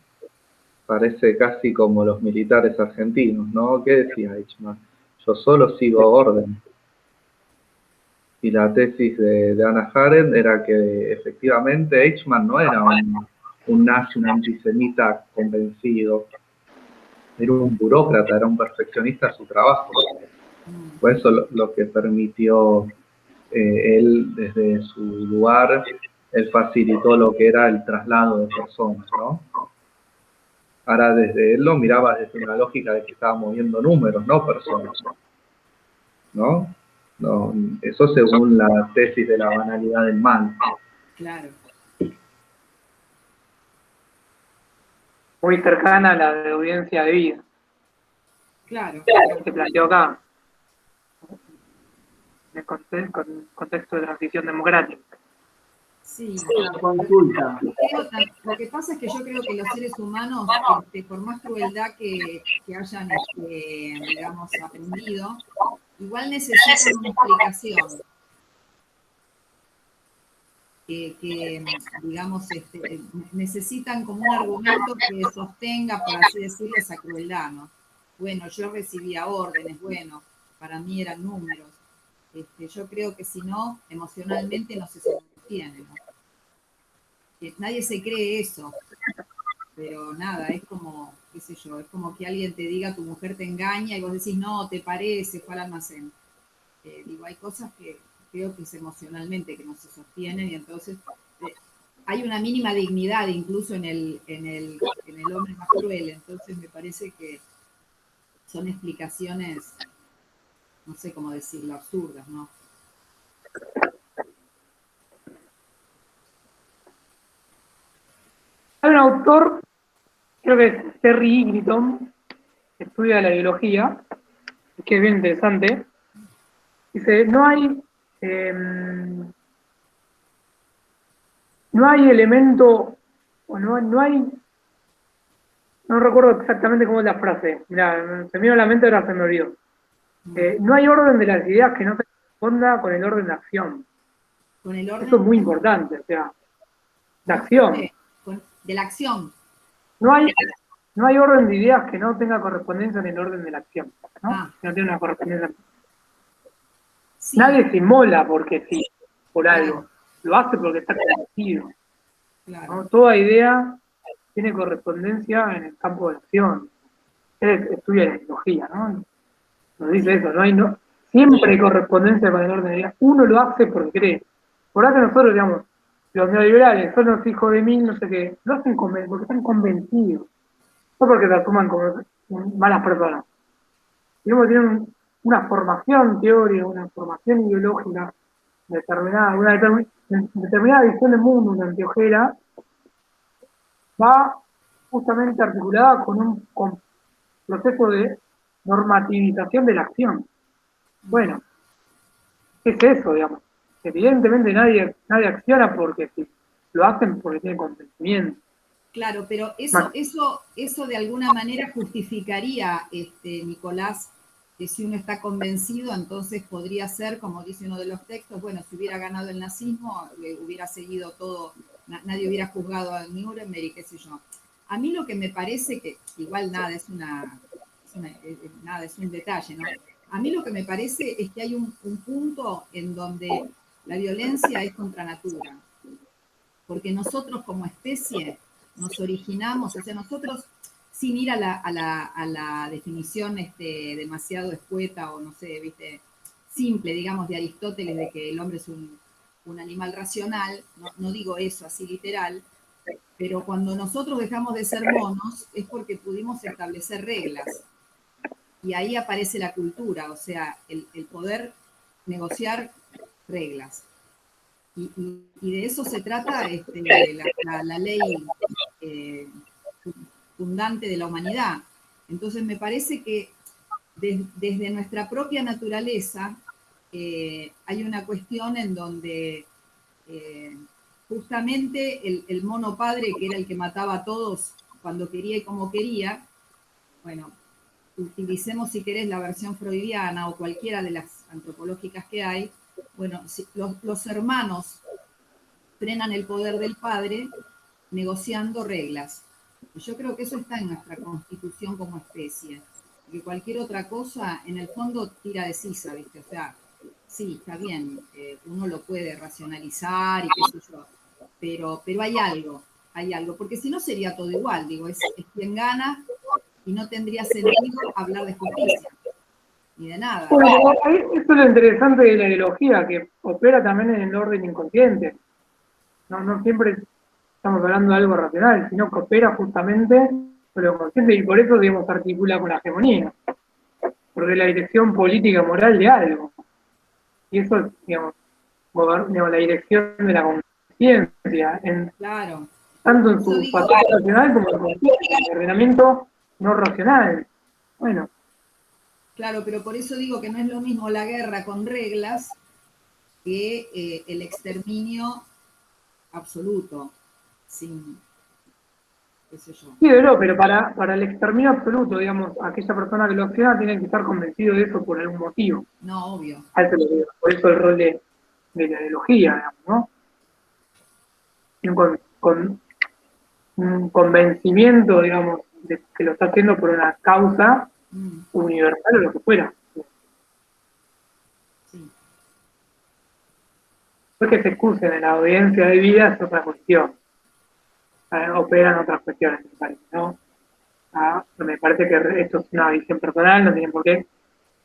Parece casi como los militares argentinos, ¿no? ¿Qué decía Eichmann? Yo solo sigo orden. Y la tesis de Hannah Arendt era que efectivamente Eichmann no era un nazi, un antisemita convencido, era un burócrata, era un perfeccionista de su trabajo. Por eso lo que permitió él, desde su lugar, él facilitó lo que era el traslado de personas, ¿no? Ahora desde él lo miraba desde una lógica de que estaba moviendo números, no personas, ¿no? No, eso según la tesis de la banalidad del mal. Claro. Muy cercana a la de audiencia de vida. Claro. Se planteó acá. En el contexto de transición democrática. Sí, Consulta. lo que pasa es que yo creo que los seres humanos, por más crueldad que hayan, digamos, aprendido, igual necesitan una explicación. Que digamos, necesitan como un argumento que sostenga, por así decirlo, esa crueldad, ¿no? Bueno, yo recibía órdenes, bueno, para mí eran números. Yo creo que si no, emocionalmente no se sostiene, ¿no? Nadie se cree eso, pero nada, es como, qué sé yo, es como que alguien te diga tu mujer te engaña y vos decís, no, te parece, fue al almacén. Digo, hay cosas que creo que es emocionalmente que no se sostienen y entonces hay una mínima dignidad incluso en el hombre más cruel, entonces me parece que son explicaciones, no sé cómo decirlo, absurdas, ¿no? Hay un autor, creo que es Terry Eagleton, que estudia la biología, que es bien interesante. Dice, no hay elemento, o no hay, no recuerdo exactamente cómo es la frase, mirá, se me vino a la mente, ahora se me olvidó. No hay orden de las ideas que no se corresponda con el orden de acción. Con el orden, eso es muy importante, o sea, la acción. De la acción. No hay orden de ideas que no tenga correspondencia en el orden de la acción, ¿no? Que no tiene una correspondencia. Sí. Nadie se inmola porque sí, por algo. Lo hace porque está convencido. Claro. ¿No? Toda idea tiene correspondencia en el campo de acción. Él estudia la ideología, ¿no? Nos dice eso, siempre hay correspondencia con el orden de ideas. Uno lo hace porque cree. Por eso nosotros, digamos, los neoliberales son los hijos de mil, no sé qué, lo hacen porque están convencidos. No porque se asuman como malas personas. Digamos, tienen una formación teórica, una formación ideológica determinada, una determinada visión del mundo, una anteojera, va justamente articulada con un proceso de normativización de la acción. Bueno, ¿qué es eso, digamos? Evidentemente nadie acciona porque sí, lo hacen porque tienen convencimiento. Claro, pero eso de alguna manera justificaría, Nicolás, que si uno está convencido, entonces podría ser, como dice uno de los textos, bueno, si hubiera ganado el nazismo, hubiera seguido todo, nadie hubiera juzgado a Nuremberg y qué sé yo. A mí lo que me parece que, igual nada, es un detalle, ¿no? A mí lo que me parece es que hay un punto en donde la violencia es contra natura, porque nosotros como especie nos originamos, o sea, nosotros, sin ir a la definición demasiado escueta o no sé, viste, simple, digamos, de Aristóteles, de que el hombre es un animal racional, no digo eso así literal, pero cuando nosotros dejamos de ser monos es porque pudimos establecer reglas. Y ahí aparece la cultura, o sea, el poder negociar reglas. Y de eso se trata la ley fundante de la humanidad. Entonces me parece que desde nuestra propia naturaleza hay una cuestión en donde justamente el mono padre, que era el que mataba a todos cuando quería y como quería, bueno, utilicemos si querés la versión freudiana o cualquiera de las antropológicas que hay, bueno, si los hermanos frenan el poder del padre negociando reglas. Yo creo que eso está en nuestra constitución como especie, que cualquier otra cosa en el fondo tira de sisa, ¿viste? O sea, sí, está bien, uno lo puede racionalizar y qué sé yo, pero hay algo, porque si no sería todo igual, digo, es quien gana y no tendría sentido hablar de justicia, ni de nada. Bueno, esto es lo interesante de la ideología, que opera también en el orden inconsciente. No siempre estamos hablando de algo racional, sino que opera justamente con lo inconsciente y por eso debemos articular con la hegemonía, porque es la dirección política moral de algo. Y eso es, digamos, la dirección de la conciencia, Claro. tanto en su factor racional como en su ordenamiento no racional. Bueno. Claro, pero por eso digo que no es lo mismo la guerra con reglas que el exterminio absoluto, sin, qué sé yo. Sí, pero para el exterminio absoluto, digamos, aquella persona que lo acciona tiene que estar convencido de eso por algún motivo. No, obvio. Por eso el rol de la ideología, digamos, ¿no? Con un convencimiento, digamos, de que lo está haciendo por una causa universal o lo que fuera. Sí. No es que se excusen en la audiencia de vida, es otra cuestión. Operan otras cuestiones, me parece, ¿no? Me parece que esto es una visión personal, no tienen por qué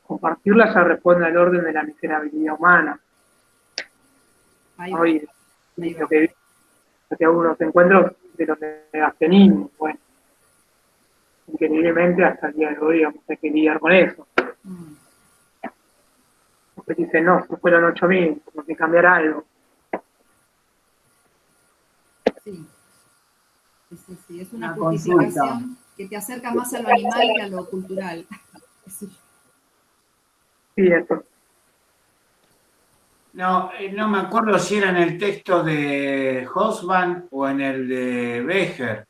compartirla, ya responde al orden de la miserabilidad humana. Hoy, lo que algunos encuentros de los negacionismos, bueno, increíblemente hasta el día de hoy vamos a que lidiar con eso. Porque dicen, no, se fueron 8.000, como que cambiar algo. Sí. Sí, es una justificación que te acerca más a lo animal que a lo cultural. Sí, eso. No me acuerdo si era en el texto de Hobsbawm o en el de Becher.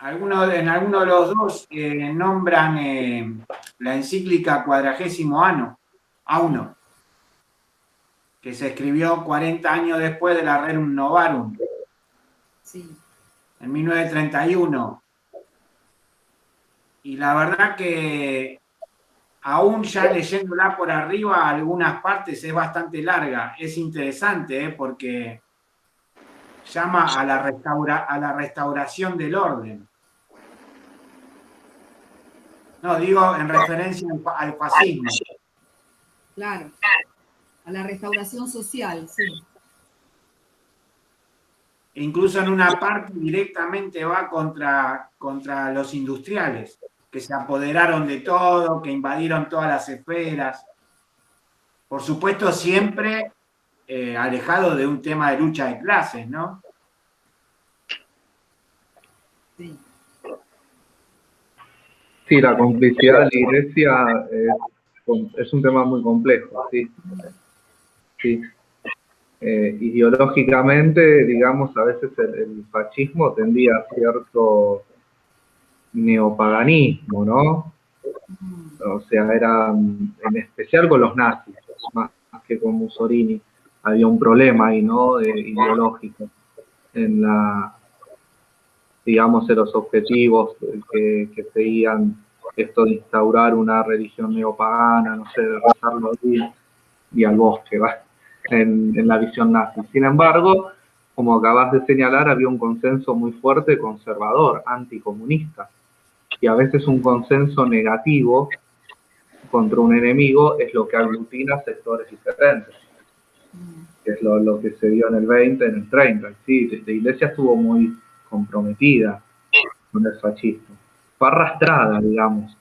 En alguno de los dos nombran la encíclica Quadragésimo Anno, que se escribió 40 años después de la Rerum Novarum, sí. en 1931. Y la verdad que aún ya leyéndola por arriba, algunas partes es bastante larga. Es interesante, porque llama a la restauración del orden. No, digo en referencia al fascismo. Claro, a la restauración social, sí. Incluso en una parte directamente va contra los industriales, que se apoderaron de todo, que invadieron todas las esferas. Por supuesto, siempre alejado de un tema de lucha de clases, ¿no? Sí. Sí, la complicidad de la Iglesia es un tema muy complejo, ¿sí? Sí. Ideológicamente, digamos, a veces el fascismo tendía a cierto neopaganismo, ¿no? O sea, era en especial con los nazis, más que con Mussolini. Había un problema ahí, ¿no? Ideológico en digamos, en los objetivos que seguían, esto de instaurar una religión neopagana, no sé, de rezarlo y al bosque, ¿va? En la visión nazi. Sin embargo, como acabas de señalar, había un consenso muy fuerte conservador, anticomunista, y a veces un consenso negativo contra un enemigo es lo que aglutina sectores diferentes, que es lo que se dio en el 20, en el 30. Sí, la Iglesia estuvo muy comprometida con el fascismo. Fue arrastrada, digamos.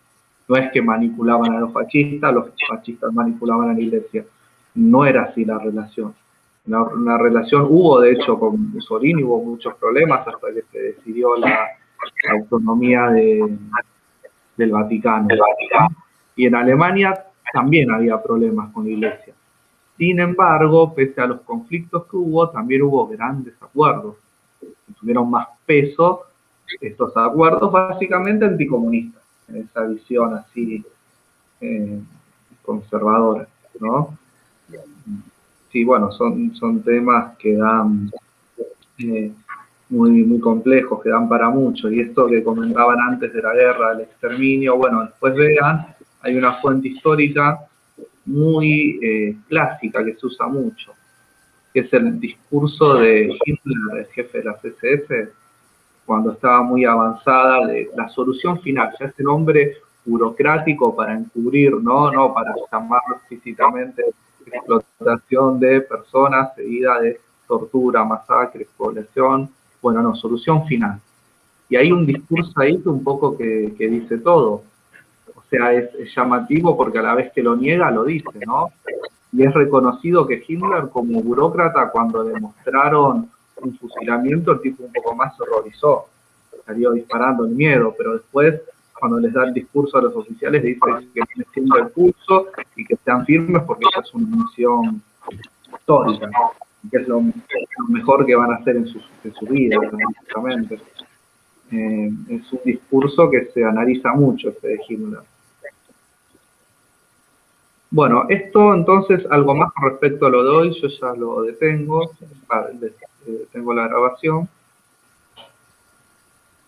No es que manipulaban a los fascistas manipulaban a la Iglesia. No era así la relación. Una relación hubo, de hecho, con Mussolini, hubo muchos problemas hasta que se decidió la autonomía del Vaticano. Y en Alemania también había problemas con la Iglesia. Sin embargo, pese a los conflictos que hubo, también hubo grandes acuerdos que tuvieron más peso. Estos acuerdos básicamente anticomunistas, en esa visión así conservadora, ¿no? Sí, bueno, son temas que dan muy complejos, que dan para mucho. Y esto que comentaban antes de la guerra, del exterminio, bueno, después vean, hay una fuente histórica muy clásica que se usa mucho, que es el discurso de Hitler, el jefe de la CSS, cuando estaba muy avanzada, de la solución final, ya ese nombre burocrático para encubrir, no para llamarlo explícitamente explotación de personas, seguida de tortura, masacre, población, bueno, no, solución final. Y hay un discurso ahí que un poco que dice todo. O sea, es llamativo porque a la vez que lo niega, lo dice, ¿no? Y es reconocido que Hitler, como burócrata, cuando demostraron un fusilamiento, el tipo un poco más se horrorizó, salió disparando el miedo, pero después, cuando les da el discurso a los oficiales, dice que tienen siendo el pulso y que sean firmes porque esa es una misión histórica, que es lo mejor que van a hacer en su vida, prácticamente. Es un discurso que se analiza mucho, este de Hitler. Bueno, esto entonces, algo más con respecto a lo de hoy, yo ya lo detengo, tengo la grabación.